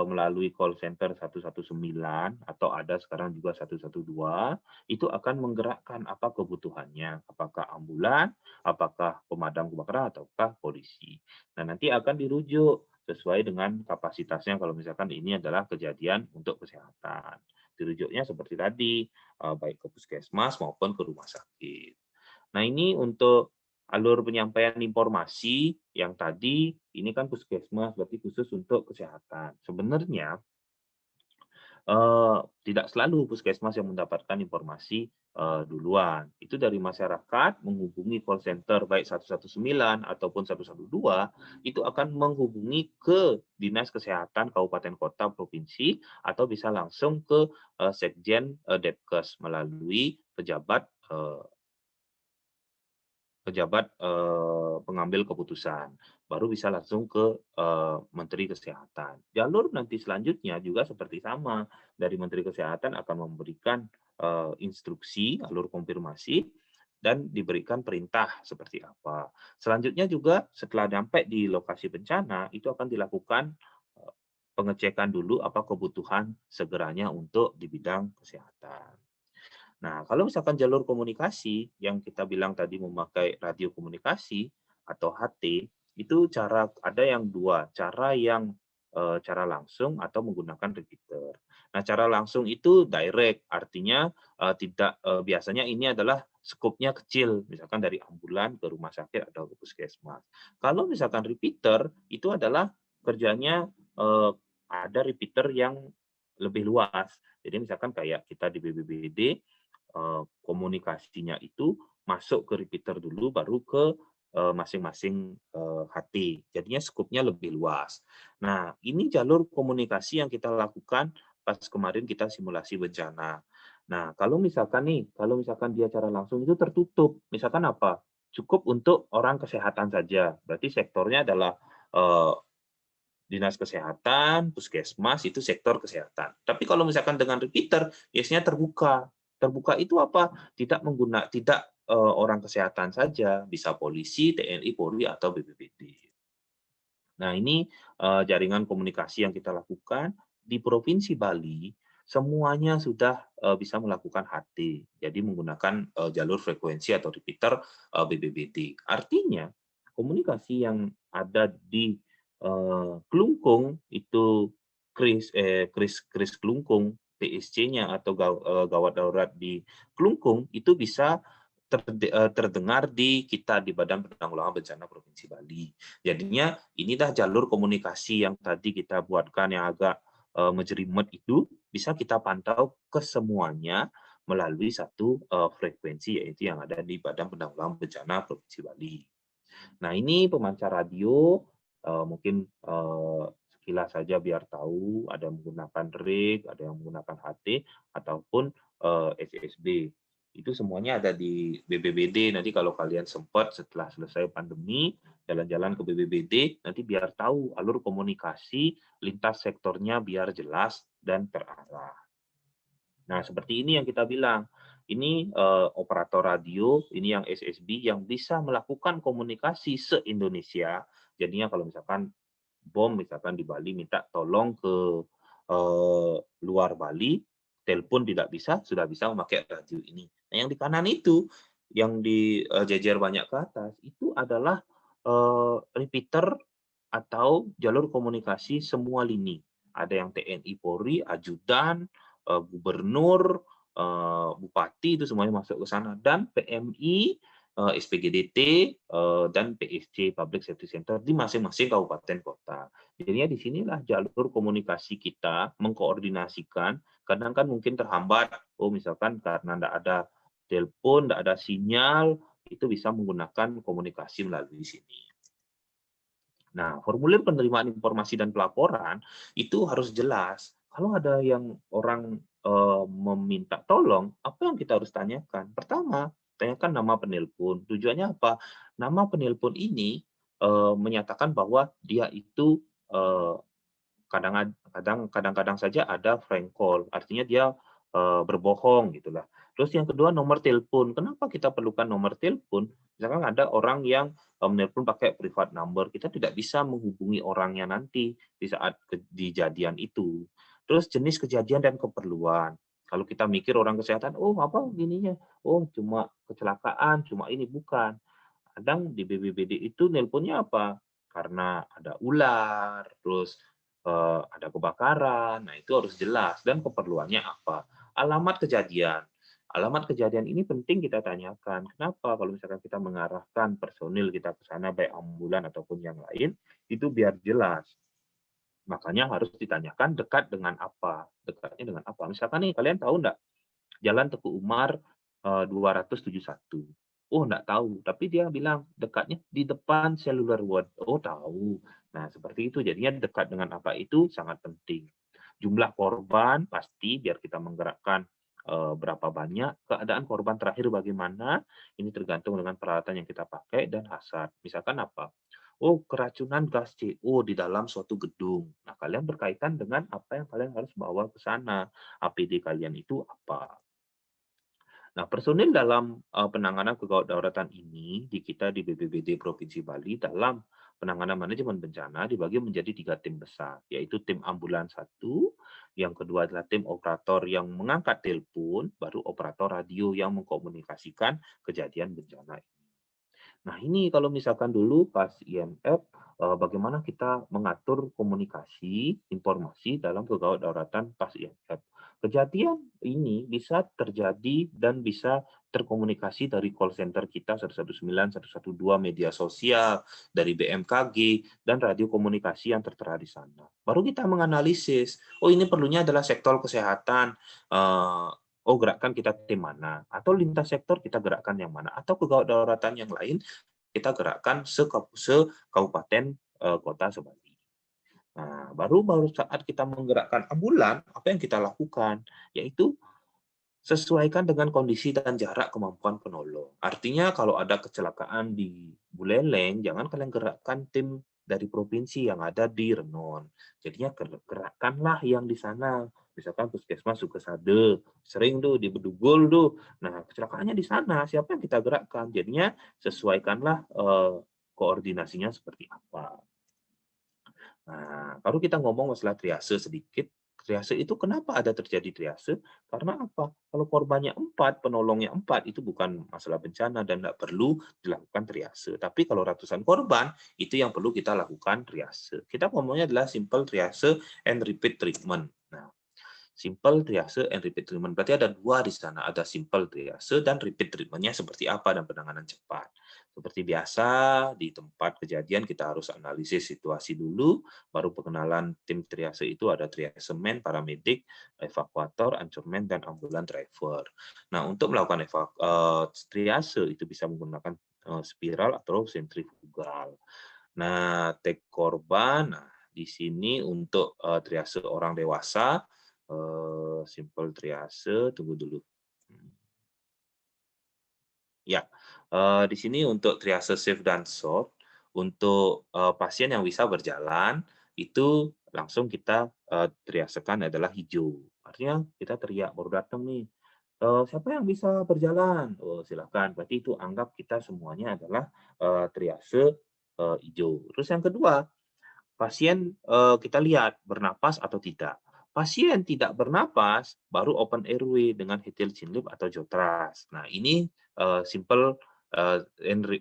melalui call center 119 atau ada sekarang juga 112, itu akan menggerakkan apa kebutuhannya, apakah ambulan, apakah pemadam kebakaran, ataukah polisi. Nah, nanti akan dirujuk sesuai dengan kapasitasnya kalau misalkan ini adalah kejadian untuk kesehatan. Dirujuknya seperti tadi, baik ke puskesmas maupun ke rumah sakit. Nah, ini untuk alur penyampaian informasi yang tadi, ini kan puskesmas, berarti khusus untuk kesehatan. Sebenarnya tidak selalu puskesmas yang mendapatkan informasi duluan. Itu dari masyarakat menghubungi call center baik 119 ataupun 112, itu akan menghubungi ke Dinas Kesehatan Kabupaten Kota Provinsi atau bisa langsung ke Sekjen Depkes melalui pejabat pengambil keputusan, baru bisa langsung ke Menteri Kesehatan. Jalur nanti selanjutnya juga seperti sama, dari Menteri Kesehatan akan memberikan instruksi, alur konfirmasi, dan diberikan perintah seperti apa. Selanjutnya juga setelah sampai di lokasi bencana, itu akan dilakukan pengecekan dulu apa kebutuhan segeranya untuk di bidang kesehatan. Nah, kalau misalkan jalur komunikasi yang kita bilang tadi memakai radio komunikasi atau HT, itu ada yang dua, cara langsung atau menggunakan repeater. Nah, cara langsung itu direct, artinya biasanya ini adalah skupnya kecil, misalkan dari ambulan ke rumah sakit atau ke puskesmas. Kalau misalkan repeater, itu adalah kerjanya ada repeater yang lebih luas. Jadi misalkan kayak kita di BPBD, komunikasinya itu masuk ke repeater dulu baru ke masing-masing HT. Jadinya skupnya lebih luas. Nah, ini jalur komunikasi yang kita lakukan pas kemarin kita simulasi bencana. Nah, kalau misalkan dia cara langsung itu tertutup. Misalkan apa? Cukup untuk orang kesehatan saja. Berarti sektornya adalah eh, dinas kesehatan, puskesmas itu sektor kesehatan. Tapi kalau misalkan dengan repeater, biasanya terbuka. Terbuka itu apa? Tidak orang kesehatan saja, bisa polisi, TNI, Polri atau BPBD. Nah, ini jaringan komunikasi yang kita lakukan di Provinsi Bali, semuanya sudah bisa melakukan HT. Jadi menggunakan jalur frekuensi atau repeater BPBD. Artinya komunikasi yang ada di Klungkung itu Kris Klungkung, PSC-nya atau gawat darurat di Klungkung itu bisa terdengar di kita di Badan Penanggulangan Bencana Provinsi Bali. Jadinya inilah jalur komunikasi yang tadi kita buatkan yang agak menjerimet itu bisa kita pantau ke semuanya melalui satu frekuensi yaitu yang ada di Badan Penanggulangan Bencana Provinsi Bali. Nah, ini pemancar radio mungkin sekilas saja biar tahu ada yang menggunakan rig, ada yang menggunakan HT ataupun SSB. Itu semuanya ada di BPBD. Nanti kalau kalian sempat setelah selesai pandemi, jalan-jalan ke BPBD, nanti biar tahu alur komunikasi lintas sektornya biar jelas dan terarah. Nah, seperti ini yang kita bilang. Ini operator radio, ini yang SSB yang bisa melakukan komunikasi se-Indonesia. Jadinya kalau misalkan misalkan di Bali minta tolong ke luar Bali, telepon tidak bisa, sudah bisa memakai radio ini. Nah, yang di kanan itu, yang di jejer banyak ke atas, itu adalah repeater atau jalur komunikasi semua lini. Ada yang TNI Polri, ajudan, gubernur, bupati itu semuanya masuk ke sana dan PMI, SPGDT dan PSC Public Safety Center di masing-masing kabupaten kota. Jadinya di sinilah jalur komunikasi kita mengkoordinasikan. Kadang kan mungkin terhambat, misalkan karena tidak ada telepon, tidak ada sinyal, itu bisa menggunakan komunikasi melalui sini. Nah, formulir penerimaan informasi dan pelaporan itu harus jelas. Kalau ada yang orang meminta tolong, apa yang kita harus tanyakan? Pertama, tanyakan nama penelpon. Tujuannya apa? Nama penelpon ini menyatakan bahwa dia itu kadang-kadang saja ada prank call, artinya dia berbohong gitulah. Terus yang kedua nomor telepon. Kenapa kita perlukan nomor telepon? Misalkan ada orang yang menelpon pakai private number, kita tidak bisa menghubungi orangnya nanti di saat kejadian itu. Terus jenis kejadian dan keperluan. Kalau kita mikir orang kesehatan, apa gininya? Cuma kecelakaan, cuma ini bukan. Kadang di BPBD itu nelponnya apa? Karena ada ular, terus ada kebakaran, nah itu harus jelas dan keperluannya apa. Alamat kejadian. Alamat kejadian ini penting kita tanyakan. Kenapa? Kalau misalkan kita mengarahkan personil kita ke sana, baik ambulan ataupun yang lain, itu biar jelas. Makanya harus ditanyakan dekat dengan apa. Dekatnya dengan apa. Misalkan nih, kalian tahu enggak, Jalan Teguh Umar 271. Enggak tahu, tapi dia bilang dekatnya di depan Cellular World. Tahu. Nah, seperti itu. Jadinya dekat dengan apa itu sangat penting. Jumlah korban pasti biar kita menggerakkan berapa banyak, keadaan korban terakhir bagaimana, ini tergantung dengan peralatan yang kita pakai dan hazard. Misalkan apa? Keracunan gas CO di dalam suatu gedung. Nah, kalian berkaitan dengan apa yang kalian harus bawa ke sana. APD kalian itu apa? Nah, personil dalam penanganan kegawat daruratan ini di kita di BPBD Provinsi Bali dalam penanganan manajemen bencana dibagi menjadi 3 tim besar, yaitu tim ambulans satu, yang kedua adalah tim operator yang mengangkat telepon, baru operator radio yang mengkomunikasikan kejadian bencana. Nah, ini kalau misalkan dulu pas IMF, bagaimana kita mengatur komunikasi, informasi dalam kegawat daruratan pas IMF. Kejadian ini bisa terjadi dan bisa terkomunikasi dari call center kita 119, 112, media sosial, dari BMKG, dan radio komunikasi yang tertera di sana. Baru kita menganalisis, oh ini perlunya adalah sektor kesehatan, oh gerakkan kita tim mana, atau lintas sektor kita gerakkan yang mana, atau kegawat daruratan yang lain kita gerakkan se-kabupaten kota sebali. Nah, baru saat kita menggerakkan ambulan, apa yang kita lakukan? Yaitu sesuaikan dengan kondisi dan jarak kemampuan penolong. Artinya kalau ada kecelakaan di Buleleng, jangan kalian gerakkan tim dari provinsi yang ada di Renon. Jadinya gerakkanlah yang di sana. Misalkan Puskesmas Sukesade, sering tuh di Bedugul tuh. Nah, kecelakaannya di sana, siapa yang kita gerakkan? Jadinya sesuaikanlah koordinasinya seperti apa. Nah, baru kita ngomong masalah triase sedikit. Triase itu kenapa ada terjadi triase? Karena apa? Kalau korbannya 4, penolongnya 4, itu bukan masalah bencana dan tidak perlu dilakukan triase. Tapi kalau ratusan korban, itu yang perlu kita lakukan triase. Kita ngomongnya adalah simple triase and repeat treatment. Nah, simple triase and repeat treatment. Berarti ada dua di sana, ada simple triase dan repeat treatment-nya seperti apa dan penanganan cepat. Seperti biasa, di tempat kejadian kita harus analisis situasi dulu, baru pengenalan tim triase itu ada triasemen, paramedik, evakuator, anchorman, dan ambulan driver. Nah, untuk melakukan triase itu bisa menggunakan spiral atau sentrifugal. Nah, take korban, nah, di sini untuk triase orang dewasa, simple triase, tunggu dulu. Ya, di sini untuk triase safe dan short, untuk pasien yang bisa berjalan, itu langsung kita triasekan adalah hijau. Artinya kita teriak, baru datang nih, siapa yang bisa berjalan? Oh, silakan. Berarti itu anggap kita semuanya adalah triase hijau. Terus yang kedua, pasien kita lihat bernapas atau tidak. Pasien tidak bernapas, baru open airway dengan hetil chinlip atau jotras. Nah, ini simple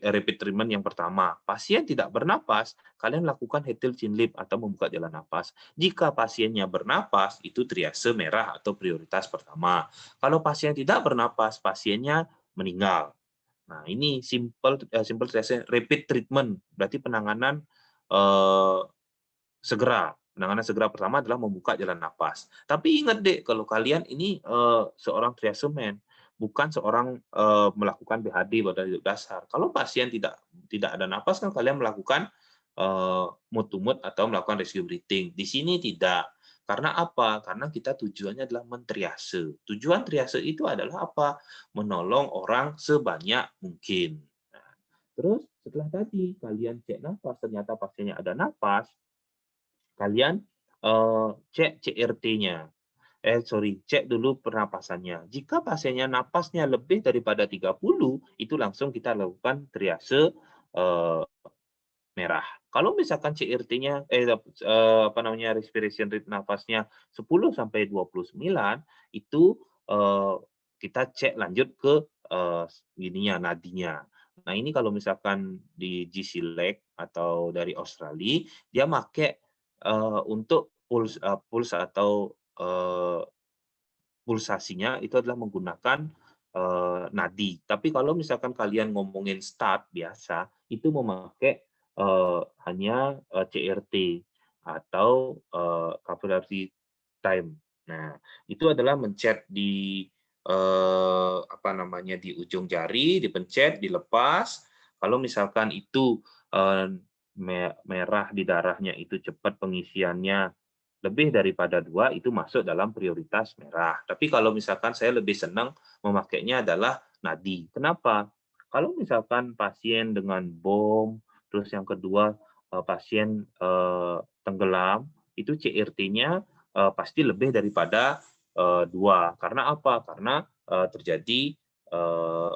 repeat treatment yang pertama. Pasien tidak bernapas, kalian lakukan hetil chinlip atau membuka jalan napas. Jika pasiennya bernapas, itu triase merah atau prioritas pertama. Kalau pasien tidak bernapas, pasiennya meninggal. Nah, ini simple triase repeat treatment, berarti penanganan eh, segera. Penanganan segera pertama adalah membuka jalan napas. Tapi ingat deh, kalau kalian ini seorang triasemen, bukan seorang melakukan BHD pada hidup dasar. Kalau pasien tidak ada napas, kan kalian melakukan mut to mut atau melakukan rescue breathing. Di sini tidak. Karena apa? Karena kita tujuannya adalah mentriase. Tujuan triase itu adalah apa? Menolong orang sebanyak mungkin. Nah, terus setelah tadi kalian cek napas, ternyata pasiennya ada napas, kalian cek CRT-nya. Cek dulu pernapasannya. Jika pasiennya napasnya lebih daripada 30, itu langsung kita lakukan triase merah. Kalau misalkan CRT-nya apa namanya respiration rate nafasnya 10 sampai 29, itu kita cek lanjut ke nadinya. Nah, ini kalau misalkan di GC-Leg atau dari Australia, dia make untuk pulse atau pulsasinya itu adalah menggunakan nadi. Tapi kalau misalkan kalian ngomongin start biasa, itu memakai hanya CRT atau capillary time. Nah, itu adalah mencet di apa namanya di ujung jari, dipencet, dilepas. Kalau misalkan itu merah di darahnya itu cepat pengisiannya lebih daripada 2, itu masuk dalam prioritas merah. Tapi kalau misalkan saya lebih senang memakainya adalah nadi. Kenapa? Kalau misalkan pasien dengan bom, terus yang kedua pasien tenggelam, itu CRT-nya pasti lebih daripada 2. Karena apa? Karena terjadi eh,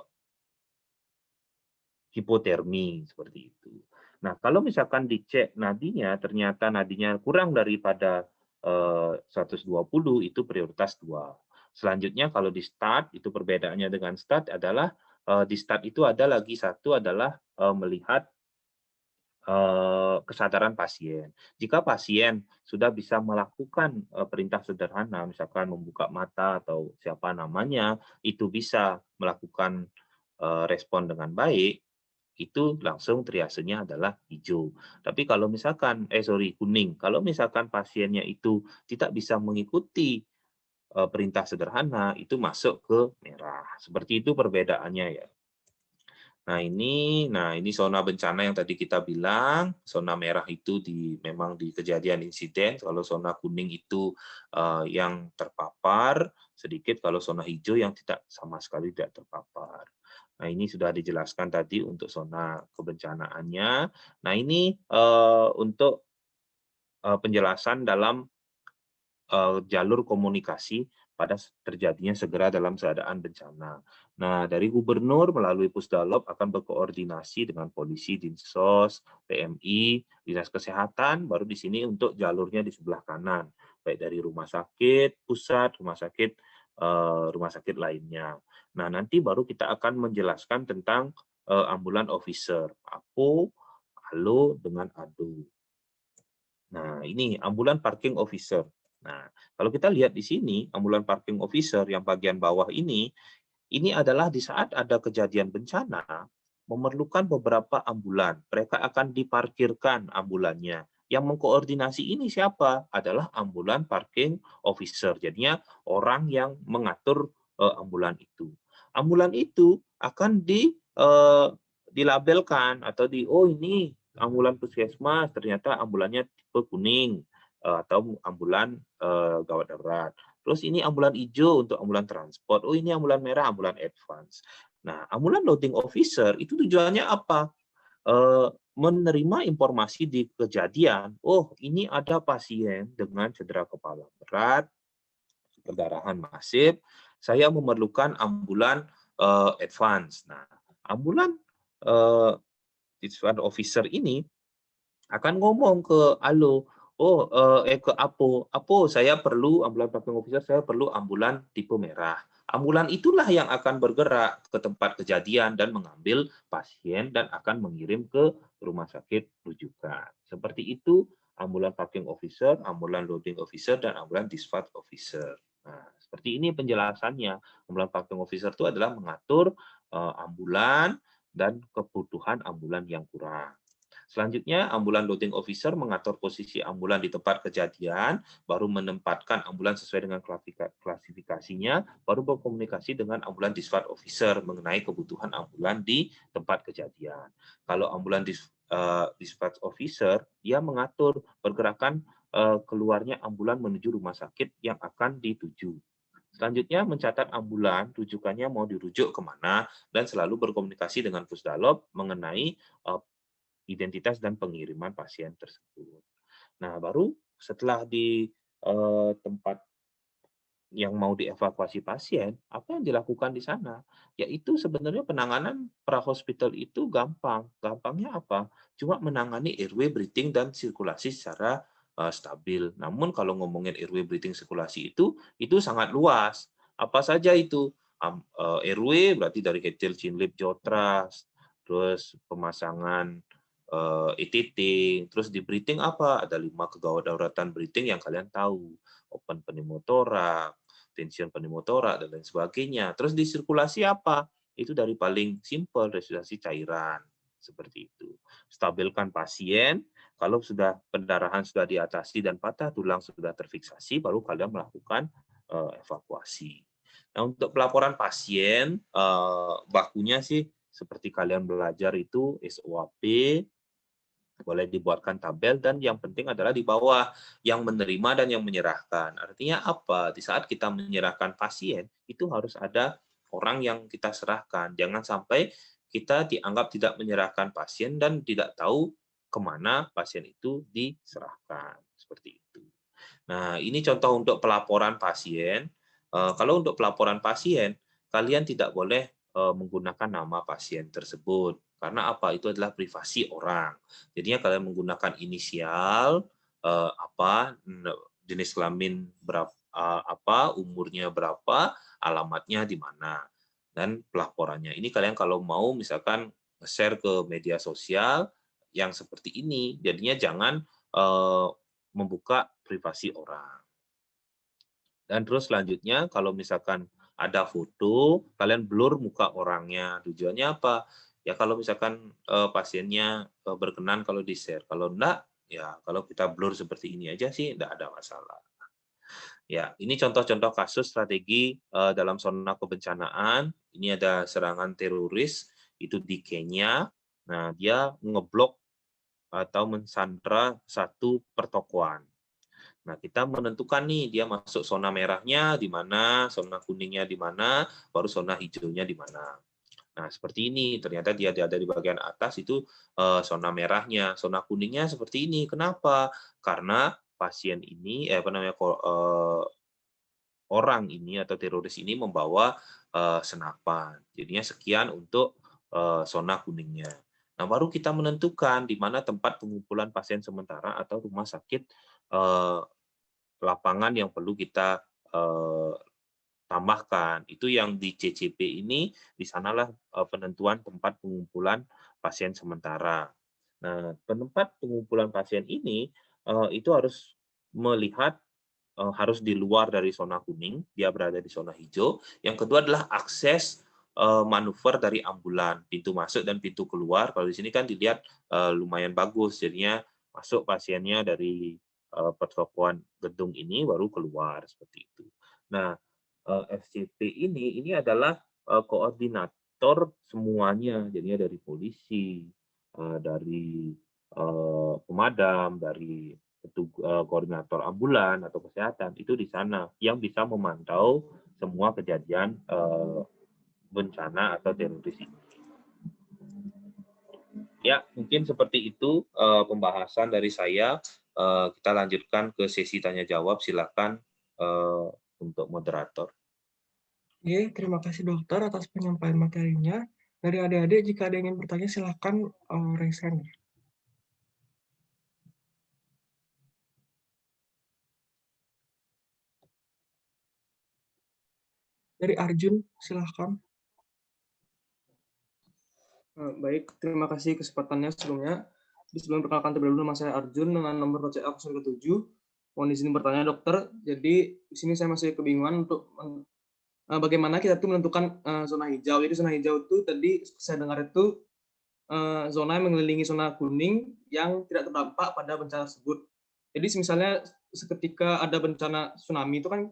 hipotermi seperti itu. Nah, kalau misalkan dicek nadinya, ternyata nadinya kurang daripada 120, itu prioritas 2. Selanjutnya kalau di start, itu perbedaannya dengan start adalah di start itu ada lagi satu adalah melihat kesadaran pasien. Jika pasien sudah bisa melakukan perintah sederhana, misalkan membuka mata atau siapa namanya, itu bisa melakukan respon dengan baik, itu langsung triasenya adalah hijau. Tapi kalau misalkan kuning. Kalau misalkan pasiennya itu tidak bisa mengikuti perintah sederhana, itu masuk ke merah. Seperti itu perbedaannya ya. Nah ini zona bencana yang tadi kita bilang, zona merah itu memang di kejadian insiden, kalau zona kuning itu yang terpapar sedikit, kalau zona hijau yang tidak sama sekali tidak terpapar. Nah ini sudah dijelaskan tadi untuk zona kebencanaannya. Nah ini untuk penjelasan dalam jalur komunikasi pada terjadinya segera dalam keadaan bencana. Nah, dari gubernur melalui Pusdalop akan berkoordinasi dengan polisi, Dinsos, PMI, Dinas Kesehatan, baru di sini untuk jalurnya di sebelah kanan, baik dari rumah sakit pusat, rumah sakit lainnya. Nah, nanti baru kita akan menjelaskan tentang ambulan officer, APO, ALO dengan ADO. Nah, ini ambulan parking officer. Nah, kalau kita lihat di sini, ambulan parking officer yang bagian bawah ini adalah di saat ada kejadian bencana, memerlukan beberapa ambulan. Mereka akan diparkirkan ambulannya. Yang mengkoordinasi ini siapa? Adalah ambulan parking officer. Jadinya orang yang mengatur ambulan itu. Ambulan itu akan dilabelkan atau ini ambulan puskesmas, ternyata ambulannya tipe kuning atau ambulan gawat darurat. Terus ini ambulan hijau untuk ambulan transport. Oh, ini ambulan merah, ambulan advance. Nah, ambulan loading officer itu tujuannya apa? Menerima informasi di kejadian. Oh, ini ada pasien dengan cedera kepala berat, perdarahan masif. Saya memerlukan ambulan advance. Nah, ambulan dispatch officer ini akan ngomong ke ALO, ke APO, saya perlu ambulan parking officer, saya perlu ambulan tipe merah. Ambulan itulah yang akan bergerak ke tempat kejadian dan mengambil pasien dan akan mengirim ke rumah sakit rujukan. Seperti itu ambulan parking officer, ambulan loading officer, dan ambulan dispatch officer. Nah, seperti ini penjelasannya. Ambulan parking officer itu adalah mengatur ambulan dan kebutuhan ambulan yang kurang. Selanjutnya, ambulan loading officer mengatur posisi ambulan di tempat kejadian, baru menempatkan ambulan sesuai dengan klasifikasinya, baru berkomunikasi dengan ambulan dispatch officer mengenai kebutuhan ambulan di tempat kejadian. Kalau ambulan dispatch officer, dia mengatur pergerakan keluarnya ambulan menuju rumah sakit yang akan dituju. Selanjutnya, mencatat ambulan, rujukannya mau dirujuk kemana, dan selalu berkomunikasi dengan Pusdalop mengenai identitas dan pengiriman pasien tersebut. Nah, baru setelah di tempat yang mau dievakuasi pasien, apa yang dilakukan di sana? Yaitu sebenarnya penanganan pra-hospital itu gampang. Gampangnya apa? Cuma menangani airway, breathing, dan sirkulasi secara stabil. Namun kalau ngomongin airway, breathing, sirkulasi itu sangat luas. Apa saja itu? Airway berarti dari kecil chin lip, jaw thrust, terus pemasangan ETT, terus di breathing apa? Ada 5 kegawat dauratan breathing yang kalian tahu. Open pneumotoraks, tension pneumotoraks, dan lain sebagainya. Terus di sirkulasi apa? Itu dari paling simpel, resusitasi cairan. Seperti itu. Stabilkan pasien, kalau sudah pendarahan sudah diatasi dan patah tulang sudah terfiksasi, baru kalian melakukan evakuasi. Nah, untuk pelaporan pasien, bakunya sih seperti kalian belajar itu SOAP, boleh dibuatkan tabel, dan yang penting adalah di bawah yang menerima dan yang menyerahkan. Artinya apa? Di saat kita menyerahkan pasien, itu harus ada orang yang kita serahkan. Jangan sampai kita dianggap tidak menyerahkan pasien dan tidak tahu kemana pasien itu diserahkan. Seperti itu. Nah, ini contoh untuk pelaporan pasien. Kalau untuk pelaporan pasien, kalian tidak boleh menggunakan nama pasien tersebut. Karena apa? Itu adalah privasi orang. Jadinya kalian menggunakan inisial, jenis kelamin berapa, apa, umurnya berapa, alamatnya di mana, dan pelaporannya. Ini kalian kalau mau misalkan share ke media sosial yang seperti ini, jadinya jangan membuka privasi orang. Dan terus selanjutnya kalau misalkan ada foto, kalian blur muka orangnya. Tujuannya apa? Ya kalau misalkan pasiennya berkenan kalau di-share. Kalau enggak, ya kalau kita blur seperti ini aja sih enggak ada masalah. Ya, ini contoh-contoh kasus strategi dalam zona kebencanaan. Ini ada serangan teroris itu di Kenya. Nah, dia ngeblok atau mensandra satu pertokoan. Nah, kita menentukan nih dia masuk zona merahnya di mana, zona kuningnya di mana, baru zona hijaunya di mana. Nah, seperti ini. Ternyata dia ada di bagian atas itu zona merahnya, zona kuningnya seperti ini. Kenapa? Karena pasien ini orang ini atau teroris ini membawa senapan. Jadinya sekian untuk zona kuningnya. Nah, baru kita menentukan di mana tempat pengumpulan pasien sementara atau rumah sakit lapangan yang perlu kita tambahkan. Itu yang di CCP ini, di sanalah penentuan tempat pengumpulan pasien sementara. Nah, tempat pengumpulan pasien ini itu harus melihat harus di luar dari zona kuning, dia berada di zona hijau. Yang kedua adalah akses manuver dari ambulan, pintu masuk dan pintu keluar. Kalau di sini kan dilihat lumayan bagus, jadinya masuk pasiennya dari pertokoan gedung ini baru keluar seperti itu. Nah, FCP ini adalah koordinator semuanya, jadinya dari polisi, dari pemadam, dari koordinator ambulan atau kesehatan itu di sana yang bisa memantau semua kejadian bencana atau teroris ini. Ya, mungkin seperti itu pembahasan dari saya. Kita lanjutkan ke sesi tanya jawab. Silakan untuk moderator. Oke, terima kasih dokter atas penyampaian materinya. Dari adik-adik, jika ada yang ingin bertanya, silakan raise hand. Dari Arjun, silakan. Baik, terima kasih kesempatannya sebelumnya. Sebelum perkenalkan terlebih dahulu, nama saya Arjun dengan nomor CA 037. Mohon izin bertanya dokter. Jadi di sini saya masih kebingungan untuk bagaimana kita tuh menentukan zona hijau. Jadi zona hijau itu tadi saya dengar itu zona yang mengelilingi zona kuning yang tidak terdampak pada bencana tersebut. Jadi misalnya seketika ada bencana tsunami itu kan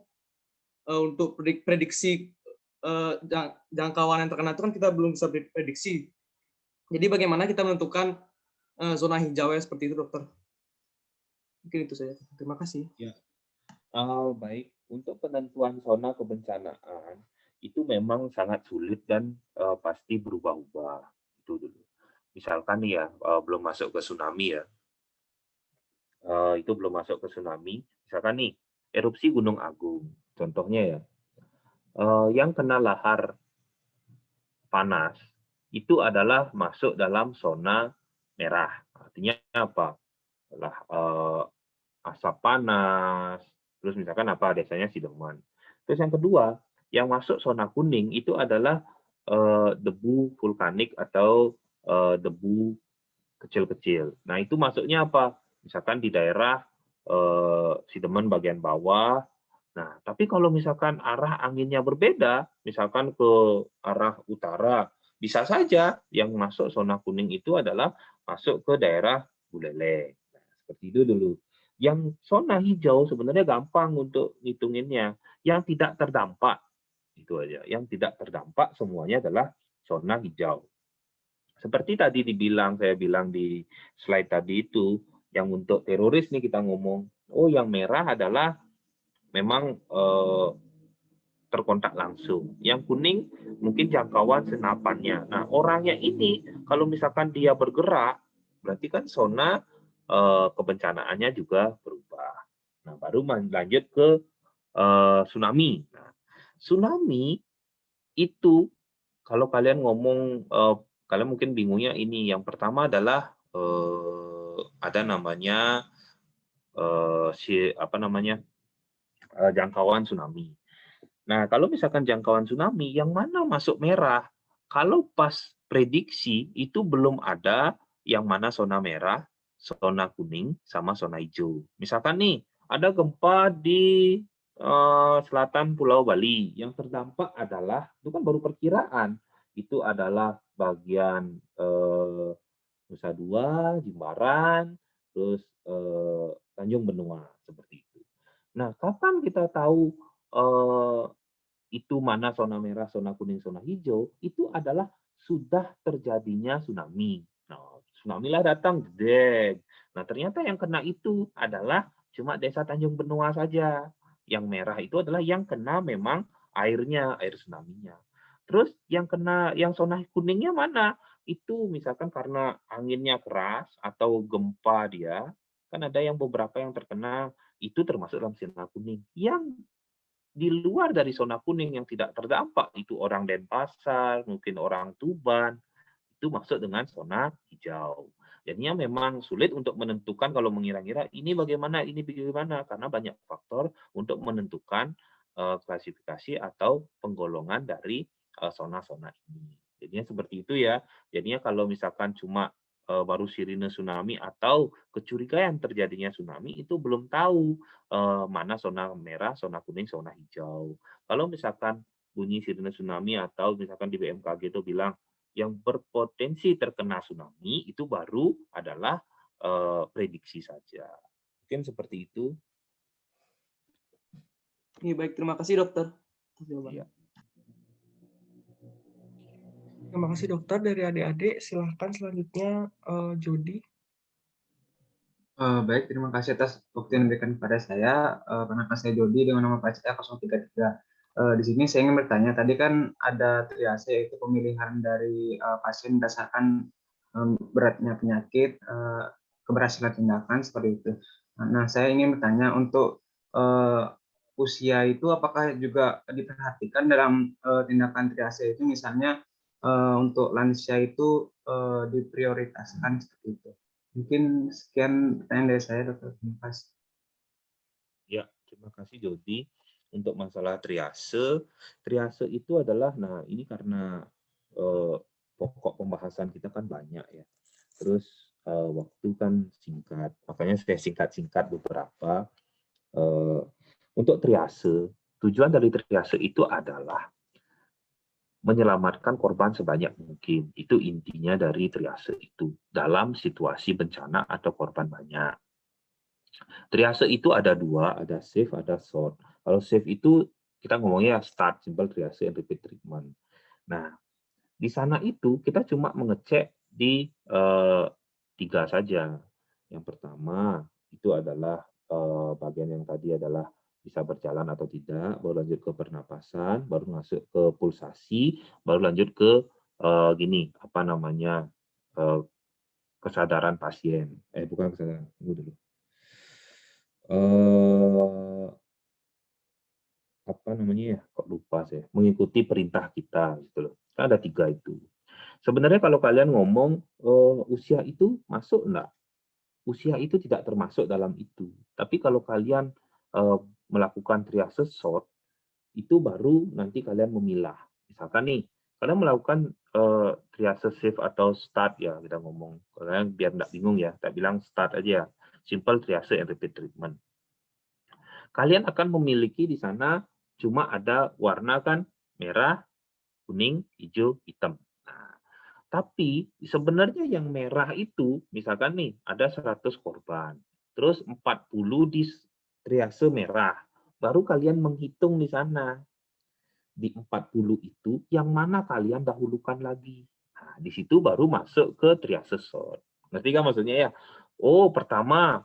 untuk prediksi jangkauan yang terkena itu kan kita belum bisa prediksi. Jadi bagaimana kita menentukan zona hijau seperti itu, dokter? Mungkin itu saja. Terima kasih. Ya. Baik, untuk penentuan zona kebencanaan itu memang sangat sulit dan pasti berubah-ubah. Itu dulu. Misalkan nih ya, belum masuk ke tsunami ya. Itu belum masuk ke tsunami. Misalkan nih, erupsi Gunung Agung. Contohnya ya, yang kena lahar panas itu adalah masuk dalam zona merah. Artinya apa? Adalah asap panas, terus misalkan apa desanya sideman. Terus yang kedua, yang masuk zona kuning itu adalah debu vulkanik atau debu kecil-kecil. Nah, itu masuknya apa? Misalkan di daerah sideman bagian bawah. Nah, tapi kalau misalkan arah anginnya berbeda, misalkan ke arah utara, bisa saja yang masuk zona kuning itu adalah masuk ke daerah Buleleng. Nah, seperti itu dulu. Yang zona hijau sebenarnya gampang untuk ngitunginnya. Yang tidak terdampak, itu aja. Yang tidak terdampak semuanya adalah zona hijau. Seperti tadi saya bilang di slide tadi itu, yang untuk teroris nih kita ngomong, oh yang merah adalah memang terkontak langsung. Yang kuning mungkin jangkauan senapannya. Nah, orangnya ini kalau misalkan dia bergerak, berarti kan zona kebencanaannya juga berubah. Nah, baru lanjut ke tsunami. Nah, tsunami itu kalau kalian ngomong, kalian mungkin bingungnya ini, yang pertama adalah, ada namanya, jangkauan tsunami. Nah, kalau misalkan jangkauan tsunami, yang mana masuk merah? Kalau pas prediksi, itu belum ada yang mana zona merah, zona kuning, sama zona hijau. Misalkan nih, ada gempa di selatan Pulau Bali. Yang terdampak adalah, itu kan baru perkiraan, itu adalah bagian Nusa Dua, Jimbaran, terus Tanjung Benua, seperti itu. Nah, kapan kita tahu eh, itu mana zona merah, zona kuning, zona hijau? Itu adalah sudah terjadinya tsunami. Nah, tsunami lah datang, jedeg. Nah, ternyata yang kena itu adalah cuma desa Tanjung Benua saja. Yang merah itu adalah yang kena memang airnya, air tsunami-nya. Terus yang zona kuningnya mana? Itu misalkan karena anginnya keras atau gempa dia, kan ada yang beberapa yang terkena itu termasuk dalam zona kuning. Yang di luar dari zona kuning yang tidak terdampak, itu orang Denpasar, mungkin orang Tuban, itu masuk dengan zona hijau. Jadinya memang sulit untuk menentukan kalau mengira-ngira ini bagaimana, karena banyak faktor untuk menentukan klasifikasi atau penggolongan dari zona-zona ini. Jadinya seperti itu ya. Jadinya kalau misalkan cuma baru sirine tsunami atau kecurigaan terjadinya tsunami, itu belum tahu mana zona merah, zona kuning, zona hijau. Kalau misalkan bunyi sirine tsunami atau misalkan di BMKG itu bilang yang berpotensi terkena tsunami itu baru adalah prediksi saja. Mungkin seperti itu. Iya, baik, terima kasih dokter. Ya. Terima kasih dokter. Dari adik-adik, silahkan selanjutnya Jody. Baik, terima kasih atas waktu yang diberikan kepada saya. Perkenalkan saya Jody dengan nomor PCA 033. Di sini saya ingin bertanya, tadi kan ada triase, yaitu pemilihan dari pasien berdasarkan beratnya penyakit, keberhasilan tindakan, seperti itu. Nah, saya ingin bertanya untuk usia itu apakah juga diperhatikan dalam tindakan triase itu, misalnya untuk lansia itu diprioritaskan seperti itu. Mungkin sekian pertanyaan dari saya, Dr. Terima kasih. Ya, terima kasih Jody. Untuk masalah triase, triase itu adalah, nah ini karena pokok pembahasan kita kan banyak ya. Terus waktu kan singkat, makanya saya singkat-singkat beberapa. Untuk triase, tujuan dari triase itu adalah menyelamatkan korban sebanyak mungkin. Itu intinya dari triase itu, dalam situasi bencana atau korban banyak. Triase itu ada dua, ada safe, ada short. Kalau safe itu kita ngomongnya start, simple triase, and repeat treatment. Nah, di sana itu kita cuma mengecek di 3 saja. Yang pertama itu adalah bagian yang tadi adalah bisa berjalan atau tidak, baru lanjut ke pernapasan, baru masuk ke pulsasi, baru lanjut ke kesadaran pasien. Bukan kesadaran, tunggu dulu. Kok lupa saya, mengikuti perintah kita gitu loh. Kan ada 3 itu. Sebenarnya kalau kalian ngomong usia itu masuk enggak? Usia itu tidak termasuk dalam itu. Tapi kalau kalian melakukan triase short, itu baru nanti kalian memilah. Misalkan nih, kalian melakukan triase safe atau start ya, kita ngomong. Kalian biar enggak bingung ya, tak bilang start aja. Simple triase and repeat treatment. Kalian akan memiliki di sana cuma ada warna kan merah, kuning, hijau, hitam. Nah, tapi sebenarnya yang merah itu, misalkan nih ada 100 korban, terus 40 di triase merah, baru kalian menghitung di sana. Di 40 itu, yang mana kalian dahulukan lagi. Nah, di situ baru masuk ke triase short. Ngerti kan maksudnya ya? Oh, pertama,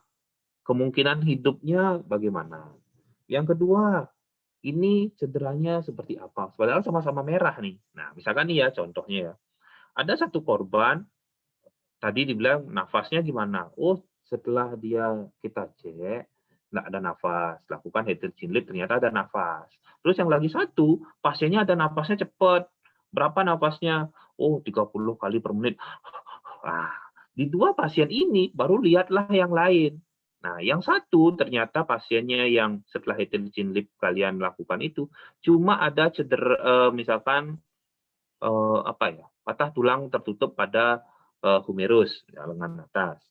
kemungkinan hidupnya bagaimana? Yang kedua, ini cederanya seperti apa? Padahal sama-sama merah nih. Nah, misalkan nih ya contohnya ya. Ada satu korban, tadi dibilang nafasnya gimana? Oh, setelah kita cek, nggak ada nafas. Lakukan head chin lift, ternyata ada nafas. Terus yang lagi satu, pasiennya ada nafasnya cepat. Berapa napasnya? Oh, 30 kali per menit. Ah, di 2 pasien ini baru lihatlah yang lain. Nah, yang satu ternyata pasiennya yang setelah heterogen lip kalian lakukan itu cuma ada misalkan apa ya, patah tulang tertutup pada humerus, ya, lengan atas.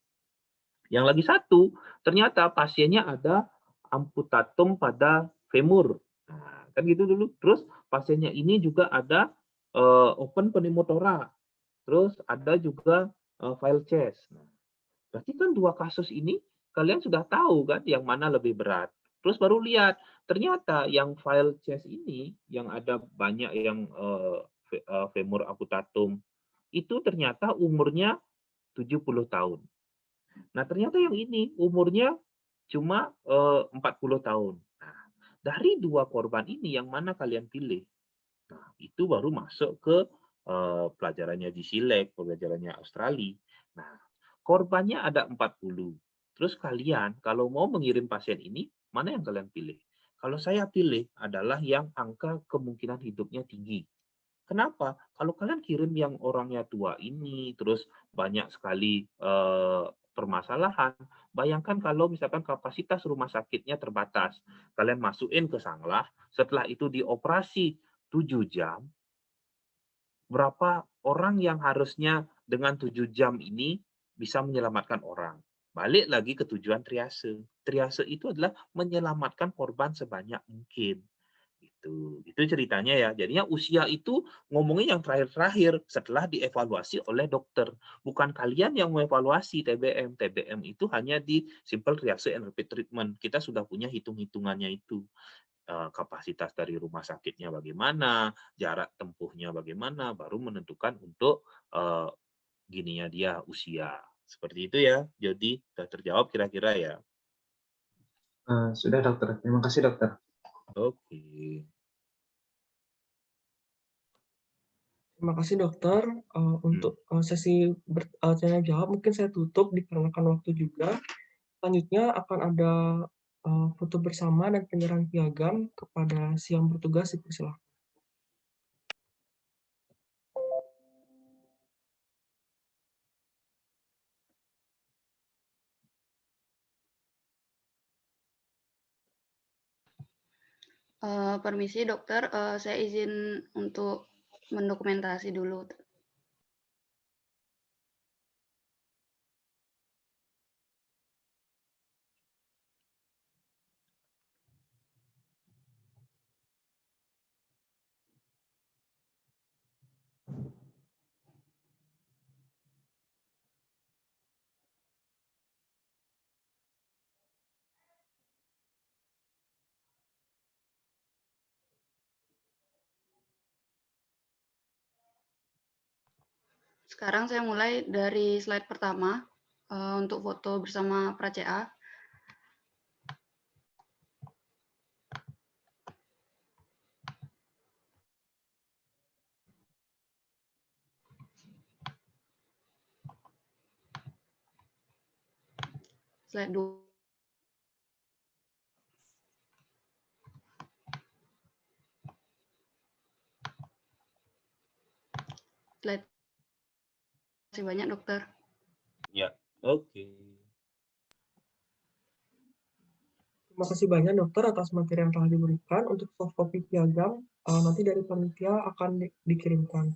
Yang lagi satu, ternyata pasiennya ada amputatum pada femur. Nah, kan gitu dulu. Terus pasiennya ini juga ada open pneumothora. Terus ada juga file chest. Nah, berarti kan 2 kasus ini kalian sudah tahu kan yang mana lebih berat. Terus baru lihat, ternyata yang file chest ini yang ada banyak yang femur amputatum itu ternyata umurnya 70 tahun. Nah, ternyata yang ini umurnya cuma 40 tahun. Nah, dari 2 korban ini yang mana kalian pilih? Nah, itu baru masuk ke pelajarannya di SILEK, pelajarannya Australia. Nah, korbannya ada 40. Terus kalian kalau mau mengirim pasien ini, mana yang kalian pilih? Kalau saya pilih adalah yang angka kemungkinan hidupnya tinggi. Kenapa? Kalau kalian kirim yang orangnya tua ini, terus banyak sekali permasalahan, bayangkan kalau misalkan kapasitas rumah sakitnya terbatas. Kalian masukin ke sanglah, setelah itu dioperasi 7 jam, berapa orang yang harusnya dengan 7 jam ini bisa menyelamatkan orang? Balik lagi ke tujuan triase. Triase itu adalah menyelamatkan korban sebanyak mungkin. Itu ceritanya ya. Jadinya usia itu ngomongin yang terakhir-terakhir setelah dievaluasi oleh dokter. Bukan kalian yang mengevaluasi TBM. TBM itu hanya di simple triage and rapid treatment. Kita sudah punya hitung-hitungannya itu. Kapasitas dari rumah sakitnya bagaimana, jarak tempuhnya bagaimana, baru menentukan untuk gininya dia usia. Seperti itu ya, Jody. Sudah terjawab kira-kira ya? Sudah dokter, terima kasih dokter. Oke. Terima kasih dokter. Untuk sesi tanya jawab mungkin saya tutup dikarenakan waktu juga. Selanjutnya akan ada foto bersama dan penyerahan piagam kepada si yang bertugas, dipersilakan. Permisi dokter, saya izin untuk mendokumentasi dulu. Sekarang saya mulai dari slide pertama untuk foto bersama pra-CA. Slide 2. Slide. Terima kasih banyak dokter. Ya, oke. Terima kasih banyak dokter atas materi yang telah diberikan. Untuk soft copy piagam nanti dari panitia akan dikirimkan.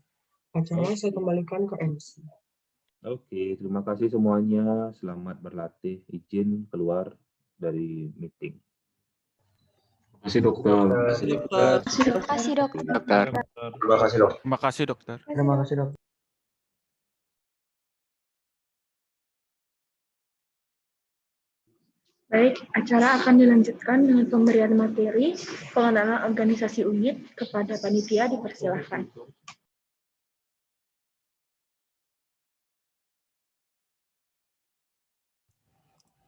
Acara saya kembalikan ke MC. Oke, terima kasih semuanya. Selamat berlatih. Izin keluar dari meeting. Terima kasih dokter. Terima kasih dokter. Terima kasih dokter. Terima kasih dokter. Terima kasih dokter. Terima kasih dokter. Baik, acara akan dilanjutkan dengan pemberian materi pengenalan organisasi unit kepada panitia, dipersilahkan.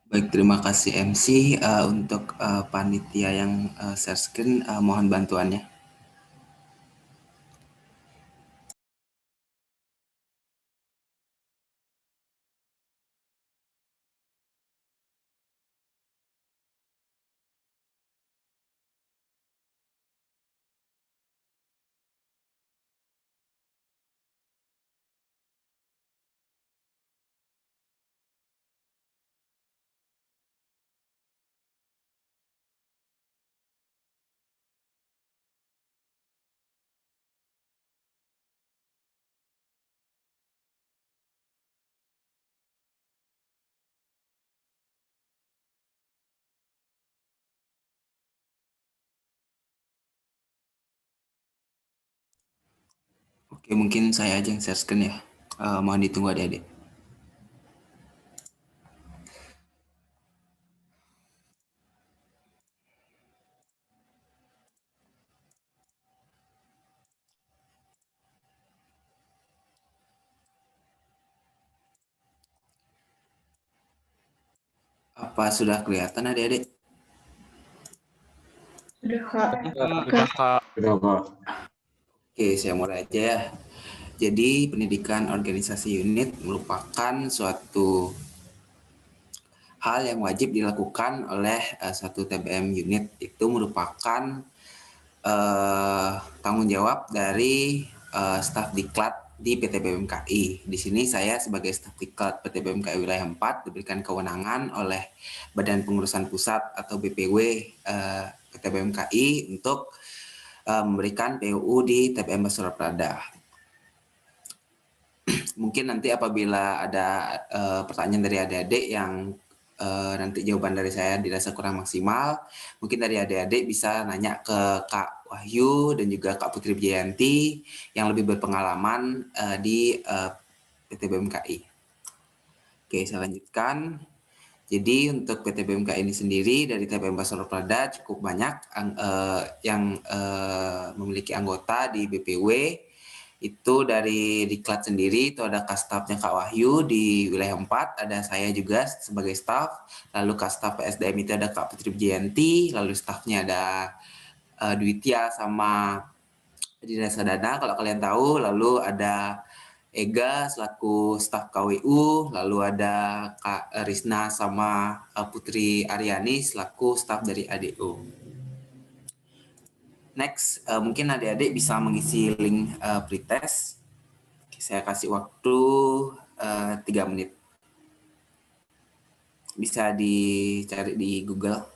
Baik, terima kasih MC. Untuk panitia yang share screen, mohon bantuannya. Oke, mungkin saya aja yang share screen ya. Mohon ditunggu adik-adik. Apa sudah kelihatan adik-adik? Sudah, Kak. Sudah, Kak. Sudah, Kak. Oke, saya mulai aja ya. Jadi, pendidikan organisasi unit merupakan suatu hal yang wajib dilakukan oleh satu TBM unit. Itu merupakan tanggung jawab dari staf diklat di PT BMKI. Di sini saya sebagai staf diklat PT BMKI wilayah 4 diberikan kewenangan oleh Badan Pengurusan Pusat atau BPW PT BMKI untuk memberikan PUU di TBM Basura Prada. Mungkin nanti apabila ada pertanyaan dari adik-adik yang nanti jawaban dari saya dirasa kurang maksimal, mungkin dari adik-adik bisa nanya ke Kak Wahyu dan juga Kak Putri Wijayanti yang lebih berpengalaman di PT BMKI. Oke, saya lanjutkan. Jadi untuk PT BMKI ini sendiri dari TBM Basura Prada cukup banyak yang memiliki anggota di BPW. Itu dari diklat sendiri itu ada kastafnya Kak Wahyu di wilayah 4, ada saya juga sebagai staf, lalu kastaf PSDM itu ada Kak Putri Wijayanti, lalu stafnya ada Dwitya sama Dina Sadana kalau kalian tahu, lalu ada Ega selaku staf KWU, lalu ada Kak Risna sama Putri Aryani selaku staf dari ADO. Next, mungkin adik-adik bisa mengisi link pretest. Saya kasih waktu 3 menit. Bisa dicari di Google.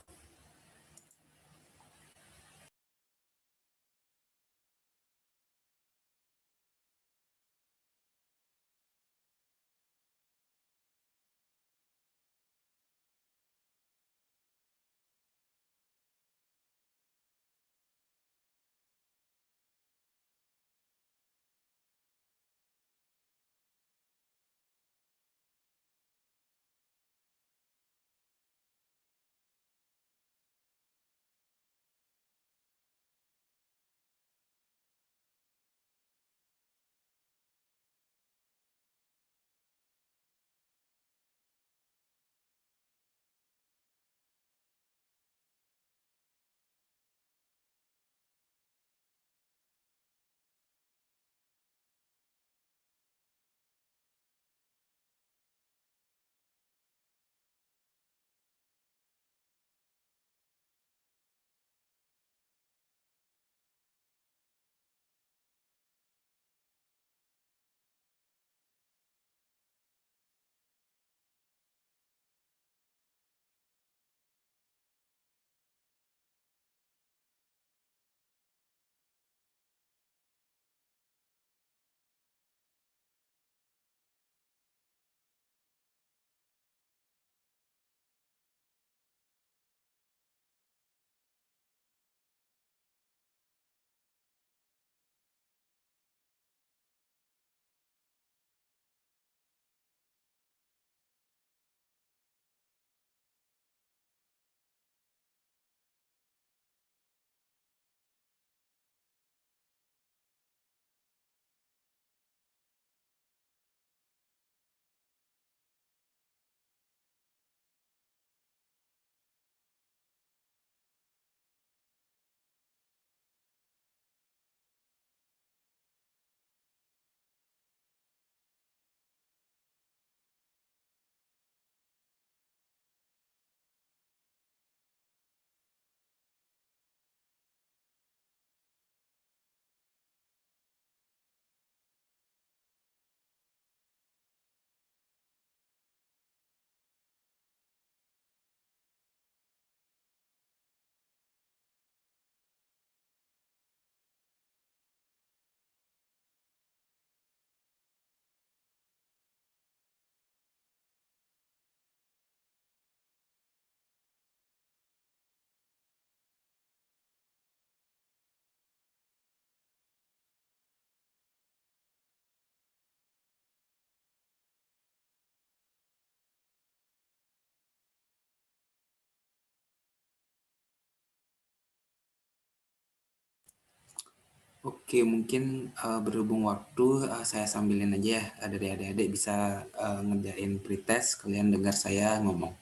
Oke, mungkin berhubung waktu saya sambilin aja ya, dari adik-adik bisa ngerjain pretest, kalian dengar saya ngomong.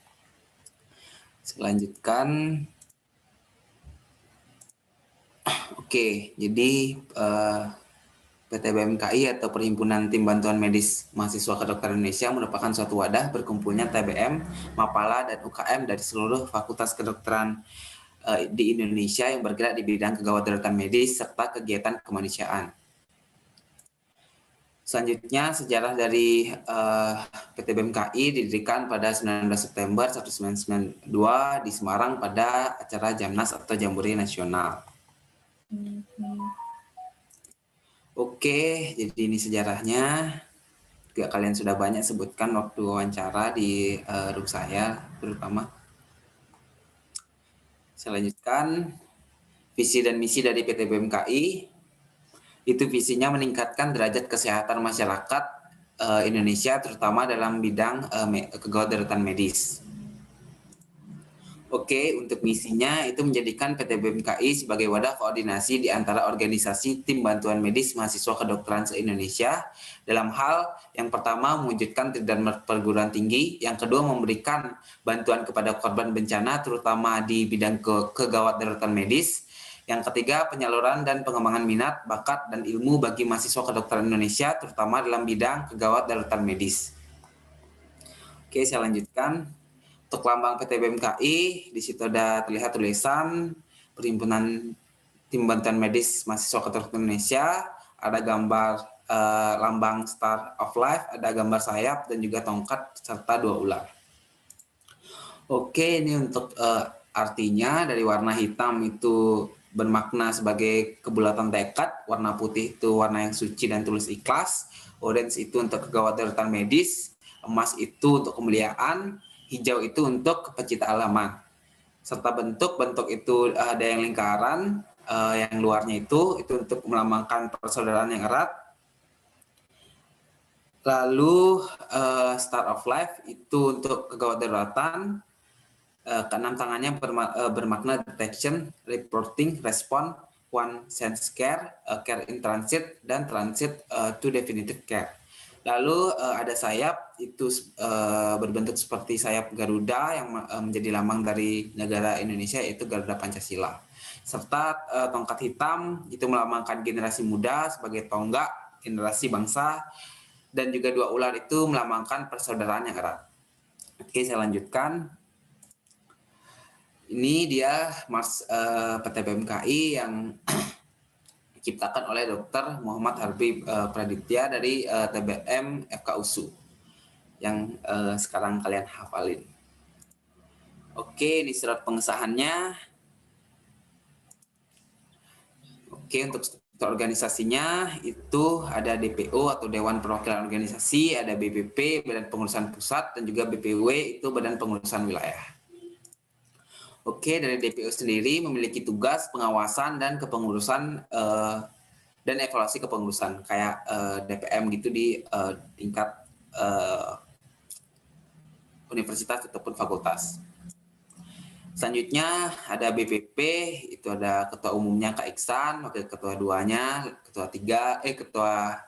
Selanjutkan, oke, jadi PT BMKI atau Perhimpunan Tim Bantuan Medis Mahasiswa Kedokteran Indonesia merupakan suatu wadah berkumpulnya TBM, Mapala, dan UKM dari seluruh fakultas kedokteran di Indonesia yang bergerak di bidang kegawatdaratan medis serta kegiatan kemanusiaan. Selanjutnya, sejarah dari PT BMKI didirikan pada 19 September 1992 di Semarang pada acara Jamnas atau Jambore Nasional. Oke, jadi ini sejarahnya. Juga kalian sudah banyak sebutkan waktu wawancara di room saya, terutama. Saya lanjutkan. Visi dan misi dari PT BMKI. Itu visinya meningkatkan derajat kesehatan masyarakat Indonesia, terutama dalam bidang kegawatdaratan medis. Oke, untuk misinya itu menjadikan PT BMKI sebagai wadah koordinasi di antara organisasi tim bantuan medis mahasiswa kedokteran se-Indonesia dalam hal yang pertama mewujudkan tridharma perguruan tinggi, yang kedua memberikan bantuan kepada korban bencana terutama di bidang kegawatdaratan medis, yang ketiga penyaluran dan pengembangan minat, bakat, dan ilmu bagi mahasiswa kedokteran Indonesia terutama dalam bidang kegawatdaratan medis. Oke, saya lanjutkan. Untuk lambang PT BMKI, di situ ada terlihat tulisan Perhimpunan Tim Bantuan Medis Mahasiswa Kedokteran Indonesia, ada gambar lambang Star of Life, ada gambar sayap dan juga tongkat serta 2 ular. Oke, ini untuk artinya dari warna hitam itu bermakna sebagai kebulatan tekad, warna putih itu warna yang suci dan tulus ikhlas, orange itu untuk kegawatdaratan medis, emas itu untuk kemuliaan, hijau itu untuk pecinta halaman. Serta bentuk itu ada yang lingkaran, yang luarnya itu untuk melambangkan persaudaraan yang erat. Lalu Star of Life itu untuk kegawatdaratan. Keenam tangannya bermakna detection, reporting, respond, one sense care, care in transit, dan transit to definitive care. Lalu ada sayap itu berbentuk seperti sayap Garuda yang menjadi lambang dari negara Indonesia, yaitu Garuda Pancasila. Serta tongkat hitam itu melambangkan generasi muda sebagai tonggak generasi bangsa, dan juga 2 ular itu melambangkan persaudaraan yang erat. Oke, saya lanjutkan. Ini dia PT BMKI yang diciptakan oleh Dr. Muhammad Harbi Praditya dari TBM FKUSU yang sekarang kalian hafalin. Oke, ini surat pengesahannya. Oke, untuk struktur organisasinya itu ada DPO atau Dewan Perwakilan Organisasi, ada BPP, Badan Pengurusan Pusat, dan juga BPW itu Badan Pengurusan Wilayah. Oke, dari DPO sendiri memiliki tugas pengawasan dan kepengurusan dan evaluasi kepengurusan kayak DPM gitu di tingkat universitas ataupun fakultas. Selanjutnya ada BPP, itu ada ketua umumnya Kak Iksan, wakil ketua 2-nya, ketua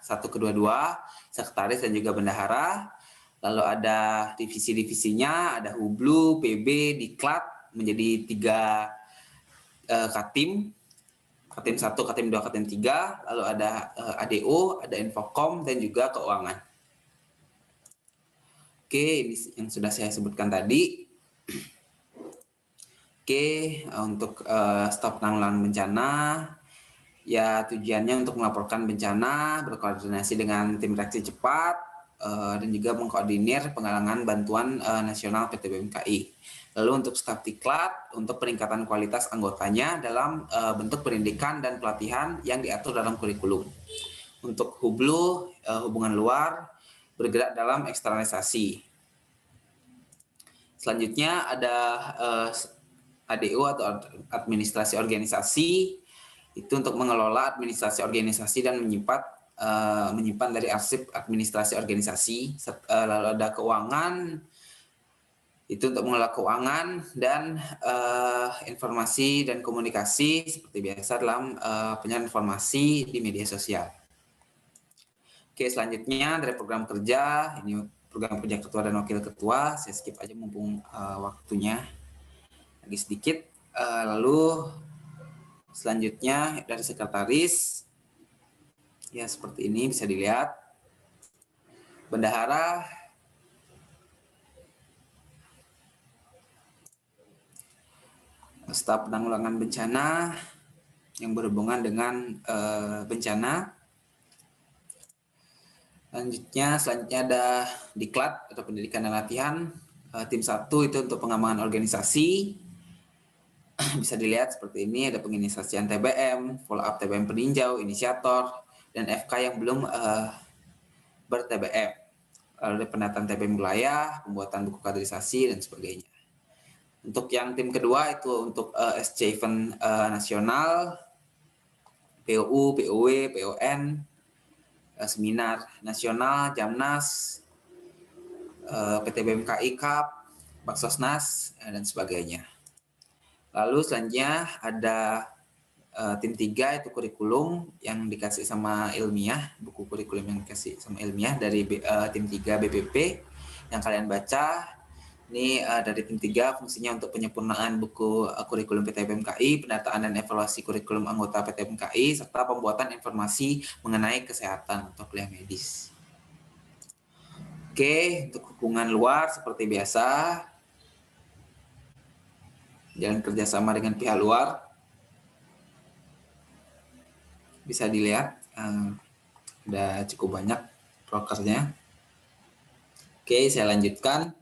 1, kedua 2, sekretaris dan juga bendahara. Lalu ada divisi-divisinya, ada Hublu, PB, Diklat, menjadi 3 Katim 1, Katim 2, Katim 3, lalu ada ADO, ada Infocom, dan juga keuangan. Oke, ini yang sudah saya sebutkan tadi. Oke, untuk staf penanggulangan bencana, ya tujuannya untuk melaporkan bencana, berkoordinasi dengan tim reaksi cepat, dan juga mengkoordinir penggalangan bantuan nasional PT BMKI. Lalu untuk staf diklat, untuk peningkatan kualitas anggotanya dalam bentuk pendidikan dan pelatihan yang diatur dalam kurikulum. Untuk Hublu, hubungan luar, bergerak dalam eksternalisasi. Selanjutnya ada ADO atau administrasi organisasi, itu untuk mengelola administrasi organisasi dan menyimpan dari arsip administrasi organisasi. Lalu ada keuangan, Itu untuk mengelola keuangan dan informasi dan komunikasi seperti biasa dalam penyampaian informasi di media sosial. Oke, selanjutnya dari program kerja, ini program kerja ketua dan wakil ketua, saya skip aja mumpung waktunya lagi sedikit. Lalu selanjutnya dari sekretaris, ya seperti ini bisa dilihat. Bendahara, staf penanggulangan bencana yang berhubungan dengan bencana. Selanjutnya ada diklat atau pendidikan dan latihan. Tim 1 itu untuk pengembangan organisasi. Bisa dilihat seperti ini, ada penginisiasian TBM, follow up TBM peninjau, inisiator, dan FK yang belum ber-TBM. Lalu ada penataan TBM wilayah, pembuatan buku kaderisasi, dan sebagainya. Untuk yang tim kedua itu untuk SC event nasional, POU, POW, PON, seminar nasional, Jamnas, PTBMKI Cup, Baksosnas, dan sebagainya. Lalu selanjutnya ada tim 3 itu kurikulum yang dikasih sama ilmiah, buku kurikulum yang dikasih sama ilmiah dari tim 3 BPP yang kalian baca. Ini dari tim 3 fungsinya untuk penyempurnaan buku kurikulum PTBMKI, pendataan dan evaluasi kurikulum anggota PTBMKI, serta pembuatan informasi mengenai kesehatan atau kuliah medis. Oke, untuk hubungan luar seperti biasa, jalan kerjasama dengan pihak luar. Bisa dilihat, ada cukup banyak prokernya. Oke, saya lanjutkan.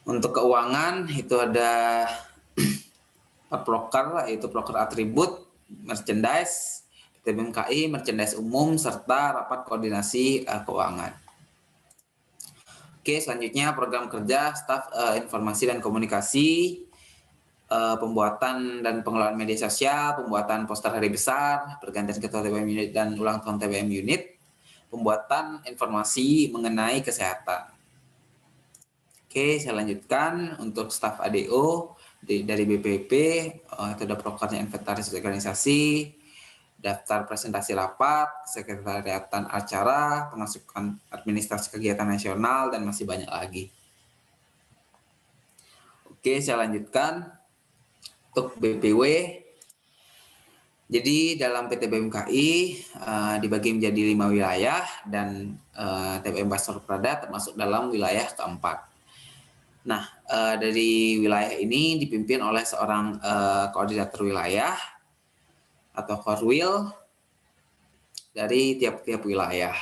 Untuk keuangan itu ada 4 proker, yaitu proker atribut, merchandise, PTBMKI, merchandise umum, serta rapat koordinasi keuangan. Oke, selanjutnya program kerja, staf informasi dan komunikasi, pembuatan dan pengelolaan media sosial, pembuatan poster hari besar, pergantian ketua TBM unit dan ulang tahun TBM unit, pembuatan informasi mengenai kesehatan. Oke, saya lanjutkan untuk staf ADO dari BPP, itu ada prokernya inventaris organisasi, daftar presentasi rapat, sekretariatan acara, pemasukan administrasi kegiatan nasional, dan masih banyak lagi. Oke, saya lanjutkan untuk BPW. Jadi dalam PTBMKI dibagi menjadi 5 wilayah dan TBM Basor Prada termasuk dalam wilayah keempat. Nah, dari wilayah ini dipimpin oleh seorang koordinator wilayah atau korwil dari tiap-tiap wilayah.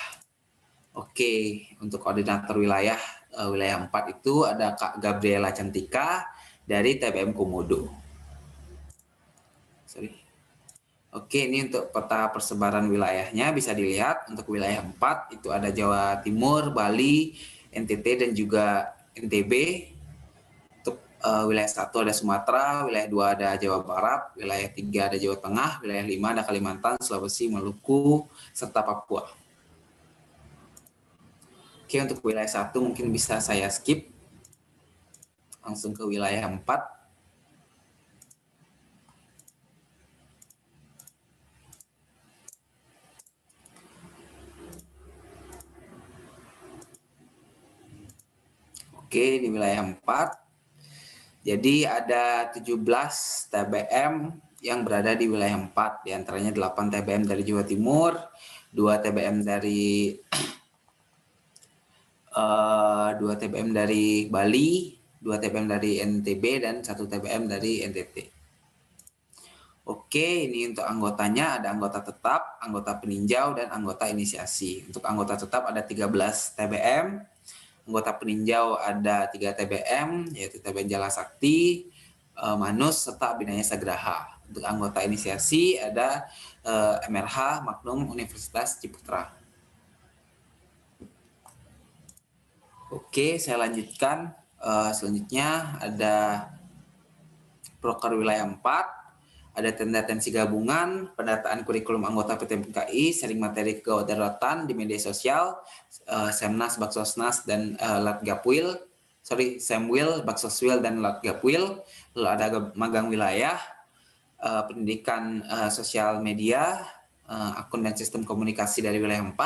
Oke, untuk koordinator wilayah 4 itu ada Kak Gabriela Cantika dari TBM Komodo. Oke, ini untuk peta persebaran wilayahnya bisa dilihat. Untuk wilayah 4 itu ada Jawa Timur, Bali, NTT, dan juga NTB. Wilayah 1 ada Sumatera, wilayah 2 ada Jawa Barat, wilayah 3 ada Jawa Tengah, wilayah 5 ada Kalimantan, Sulawesi, Maluku, serta Papua. Oke, untuk wilayah 1 mungkin bisa saya skip. Langsung ke wilayah 4. Oke, di wilayah 4. Jadi ada 17 TBM yang berada di wilayah 4, diantaranya 8 TBM dari Jawa Timur, 2 TBM dari 2 TBM dari Bali, 2 TBM dari NTB, dan 1 TBM dari NTT. Oke, ini untuk anggotanya ada anggota tetap, anggota peninjau, dan anggota inisiasi. Untuk anggota tetap ada 13 TBM. Anggota peninjau ada 3 TBM, yaitu TBM Jala Sakti, Manus, serta Binaya Sagraha. Untuk anggota inisiasi ada MRH Magnum Universitas Ciputra. Oke, saya lanjutkan. Selanjutnya ada proker wilayah 4, ada tendensi gabungan, pendataan kurikulum anggota PTBMKI, sharing materi kedaruratan di media sosial, Semnas, Baksosnas, dan Latgapwil, Samwil, Baksoswil, dan Latgapwil. Lalu ada magang wilayah, pendidikan sosial media, akun dan sistem komunikasi dari wilayah 4,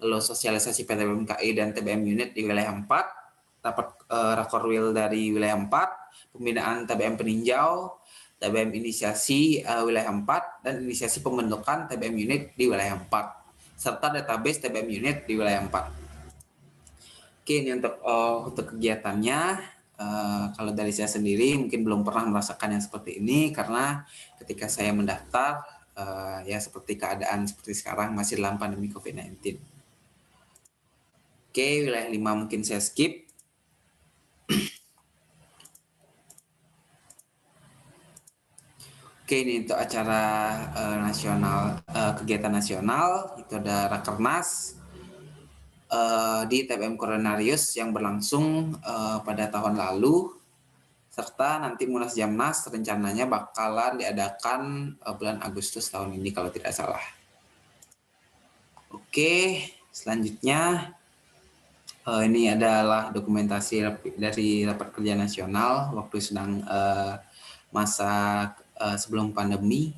lalu sosialisasi PTBM KI dan TBM unit di wilayah 4, rapat rakorwil dari wilayah 4, pembinaan TBM peninjau, TBM inisiasi wilayah 4, dan inisiasi pembentukan TBM unit di wilayah 4, serta database TBM unit di wilayah 4. Oke, ini untuk kegiatannya. Kalau dari saya sendiri mungkin belum pernah merasakan yang seperti ini, karena ketika saya mendaftar ya seperti keadaan seperti sekarang masih dalam pandemi COVID-19. Oke, wilayah 5 mungkin saya skip. Oke, ini untuk acara nasional, kegiatan nasional, itu ada Rakernas di TBM Coronarius yang berlangsung pada tahun lalu, serta nanti Munas Jamnas rencananya bakalan diadakan bulan Agustus tahun ini kalau tidak salah. Oke, selanjutnya ini adalah dokumentasi dari rapat kerja nasional waktu sedang masa sebelum pandemi,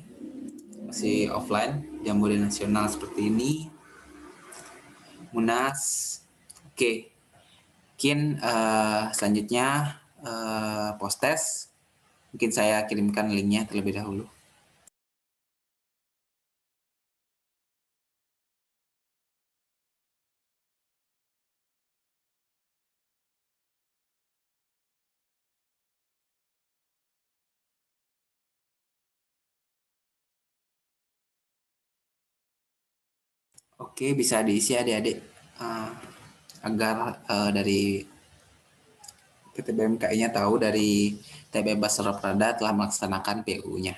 masih offline, Jambore nasional seperti ini. Munas. Oke, mungkin selanjutnya post-test. Mungkin saya kirimkan linknya terlebih dahulu. Oke, bisa diisi adik-adik agar dari PT BMKI-nya tahu dari TB Basra Prada telah melaksanakan PU-nya.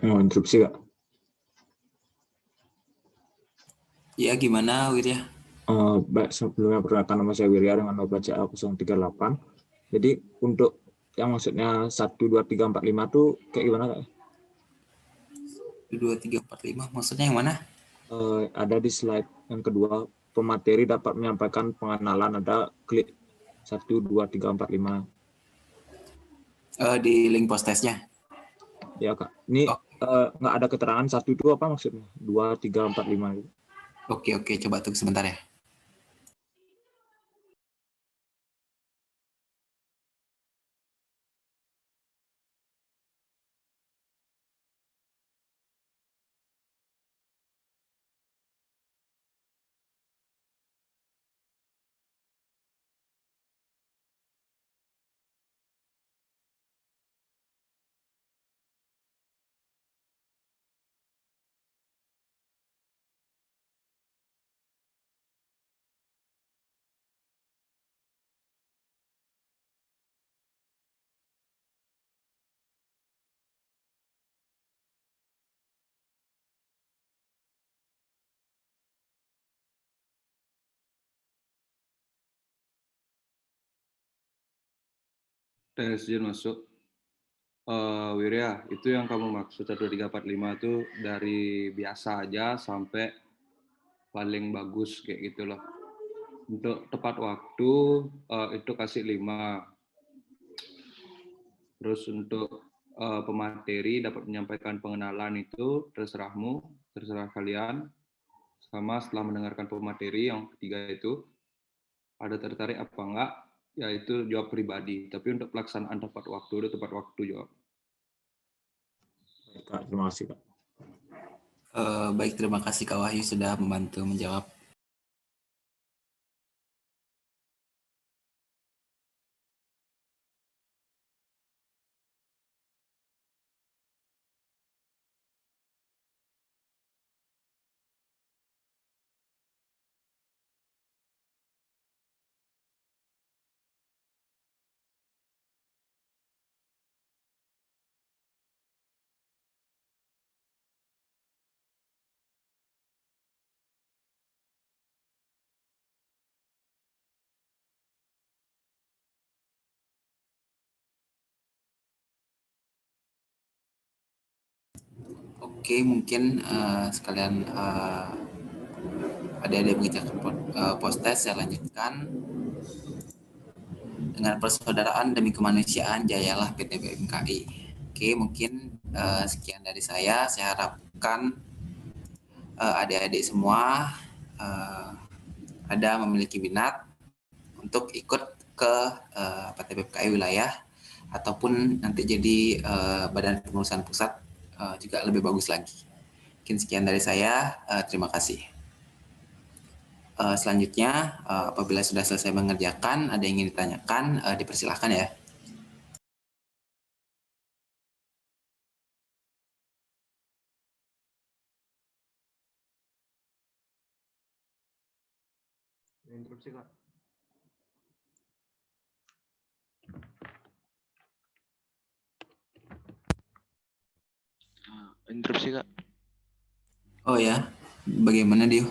Mau interupsi, Kak? Ya, gimana Wirya? Baik, sebelumnya perkenalkan nama saya Wirya dengan nomor CA 038. Jadi untuk yang maksudnya 1, 2, 3, 4, 5 tuh kayak gimana, Kak? 2, 3, 4, 5, maksudnya yang mana? Ada di slide yang kedua, pemateri dapat menyampaikan pengenalan, ada klik 1, 2, 3, 4, 5. Di link post-testnya? Ya, Kak. Ini nggak ada keterangan 1 itu apa maksudnya? 2, 3, 4, 5. Oke, coba tunggu sebentar ya. tes izin masuk. Wirya, itu yang kamu maksud 1, 2, 3, 4, 5 itu dari biasa aja sampai paling bagus kayak gitu loh. Untuk tepat waktu itu kasih 5. Terus untuk pemateri dapat menyampaikan pengenalan itu terserahmu, terserah kalian. Sama setelah mendengarkan pemateri yang ketiga itu, ada tertarik apa enggak, ya itu jawab pribadi. Tapi untuk pelaksanaan tepat waktu, udah tepat waktu jawab. Kak, terima kasih, Kak. Baik, terima kasih Kak Wahyu sudah membantu menjawab. Oke, mungkin sekalian adik-adik mengerjakan post-test, saya lanjutkan. Dengan persaudaraan demi kemanusiaan, jayalah PT BMKI. Oke, mungkin sekian dari saya. Saya harapkan adik-adik semua ada memiliki minat untuk ikut ke PT BMKI wilayah, ataupun nanti jadi badan pengurusan pusat juga lebih bagus lagi. Mungkin sekian dari saya. Terima kasih. Selanjutnya, apabila sudah selesai mengerjakan, ada yang ingin ditanyakan, dipersilahkan ya. Interupsi, Kak. Interupsi, Kak. Oh ya, bagaimana Dio?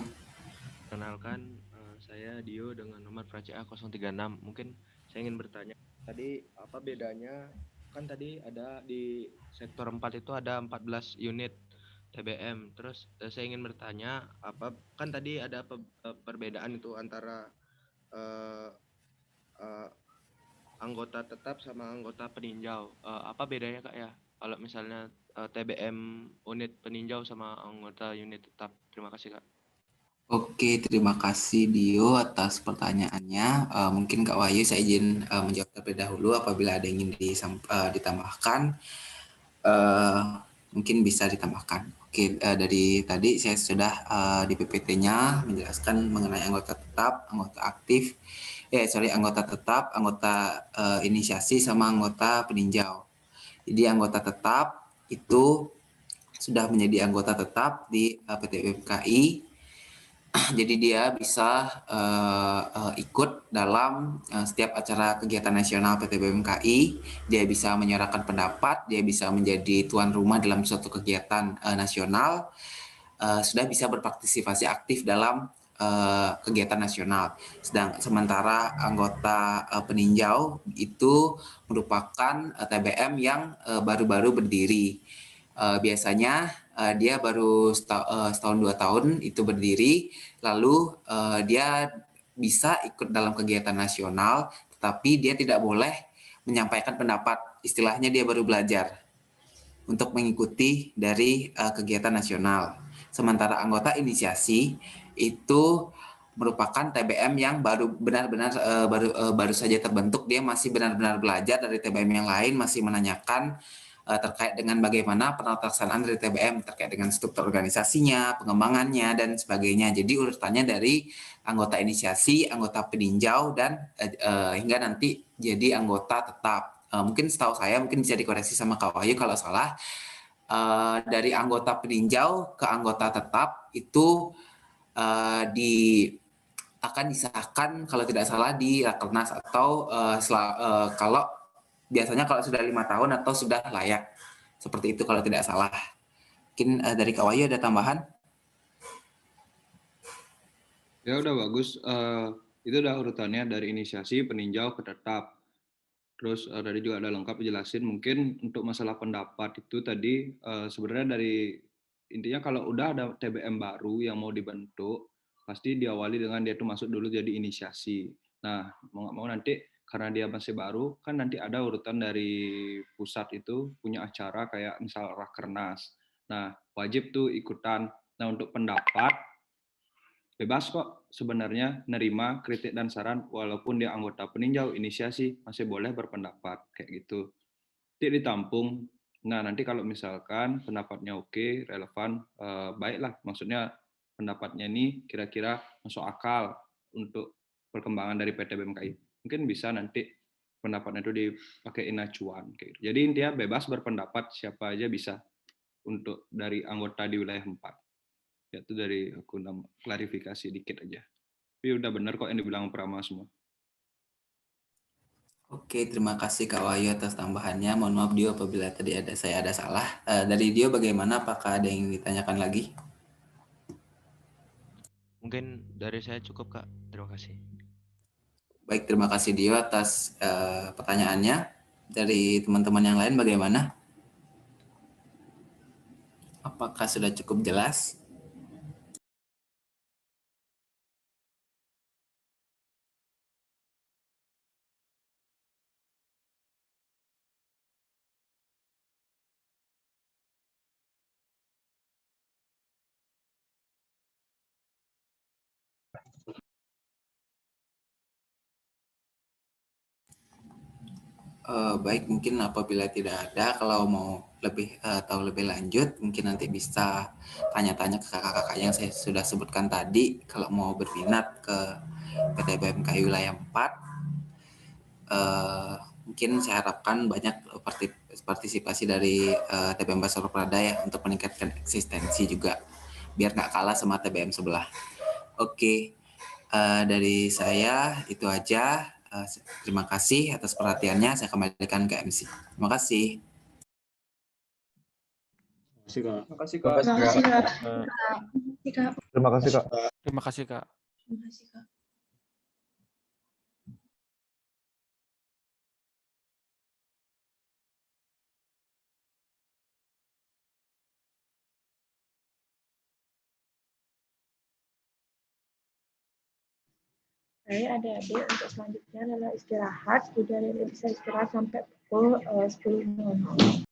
Kenalkan, saya Dio dengan nomor PRACA 036. Mungkin saya ingin bertanya, tadi apa bedanya, kan tadi ada di sektor 4 itu ada 14 unit TBM. Terus saya ingin bertanya, apa kan tadi ada perbedaan itu antara anggota tetap sama anggota peninjau. Apa bedanya Kak ya? Kalau misalnya TBM unit peninjau sama anggota unit tetap. Terima kasih Kak. Oke, terima kasih Dio atas pertanyaannya. Mungkin Kak Wahyu saya izin menjawab terlebih dahulu. Apabila ada yang ingin ditambahkan, mungkin bisa ditambahkan. Oke, dari tadi saya sudah di PPT-nya menjelaskan mengenai anggota tetap, anggota aktif, anggota tetap, anggota inisiasi, sama anggota peninjau. Jadi anggota tetap itu sudah menjadi anggota tetap di PT BMKI. Jadi dia bisa ikut dalam setiap acara kegiatan nasional PT BMKI. Dia bisa menyuarakan pendapat, dia bisa menjadi tuan rumah dalam suatu kegiatan nasional, sudah bisa berpartisipasi aktif dalam kegiatan nasional. Sementara anggota peninjau itu merupakan TBM yang baru-baru berdiri. Biasanya dia baru setahun 2 tahun itu berdiri, lalu dia bisa ikut dalam kegiatan nasional, tetapi dia tidak boleh menyampaikan pendapat. Istilahnya dia baru belajar untuk mengikuti dari kegiatan nasional. Sementara anggota inisiasi itu merupakan TBM yang baru benar-benar baru saja terbentuk. Dia masih benar-benar belajar dari TBM yang lain, masih menanyakan terkait dengan bagaimana pelaksanaan dari TBM, terkait dengan struktur organisasinya, pengembangannya, dan sebagainya. Jadi urutannya dari anggota inisiasi, anggota peninjau, dan hingga nanti jadi anggota tetap. Mungkin setahu saya, mungkin bisa dikoreksi sama Kak Wahyu kalau salah, dari anggota peninjau ke anggota tetap itu akan disahkan kalau tidak salah di Rakernas, atau kalau biasanya kalau sudah 5 tahun atau sudah layak. Seperti itu kalau tidak salah. Mungkin dari Kak Wahyu ada tambahan? Ya udah bagus. Itu udah urutannya dari inisiasi, peninjau ke tetap. Terus tadi juga ada lengkap jelasin. Mungkin untuk masalah pendapat itu tadi sebenarnya dari intinya kalau udah ada TBM baru yang mau dibentuk, pasti diawali dengan dia tuh masuk dulu jadi inisiasi. Nah, mau nggak mau nanti karena dia masih baru, kan nanti ada urutan dari pusat itu punya acara kayak misal Rakernas. Nah, wajib tuh ikutan. Nah, untuk pendapat, bebas kok sebenarnya nerima kritik dan saran walaupun dia anggota peninjau inisiasi masih boleh berpendapat kayak gitu. Tidak ditampung. Nah, nanti kalau misalkan pendapatnya oke, relevan, baiklah. Maksudnya pendapatnya ini kira-kira masuk akal untuk perkembangan dari PT BMKI. Mungkin bisa nanti pendapatnya itu dipakai acuan. Kayak gitu. Jadi intinya bebas berpendapat, siapa aja bisa untuk dari anggota di wilayah 4. Itu dari aku klarifikasi dikit aja. Tapi udah benar kok yang dibilang Prama semua. Oke, terima kasih Kak Wahyu atas tambahannya. Mohon maaf Dio apabila tadi saya ada salah. Dari Dio bagaimana? Apakah ada yang ditanyakan lagi? Mungkin dari saya cukup Kak. Terima kasih. Baik, terima kasih Dio atas pertanyaannya. Dari teman-teman yang lain bagaimana? Apakah sudah cukup jelas? Baik, mungkin apabila tidak ada, kalau mau lebih tahu lebih lanjut, mungkin nanti bisa tanya-tanya ke kakak-kakak yang saya sudah sebutkan tadi. Kalau mau berminat ke PT BMKI wilayah 4, mungkin saya harapkan banyak partisipasi dari TBM Basar Prada ya untuk meningkatkan eksistensi juga, biar nggak kalah sama TBM sebelah. Oke, dari saya itu aja. Terima kasih atas perhatiannya. Saya kembalikan ke MC. Terima kasih. Terima kasih, Terima Kak. kasih, Kak. Terima kasih, Kak. Terima kasih, Kak. Terima kasih, Kak. Baik, adik-adik, untuk selanjutnya adalah istirahat. Sudah bisa istirahat sampai pukul 10.00.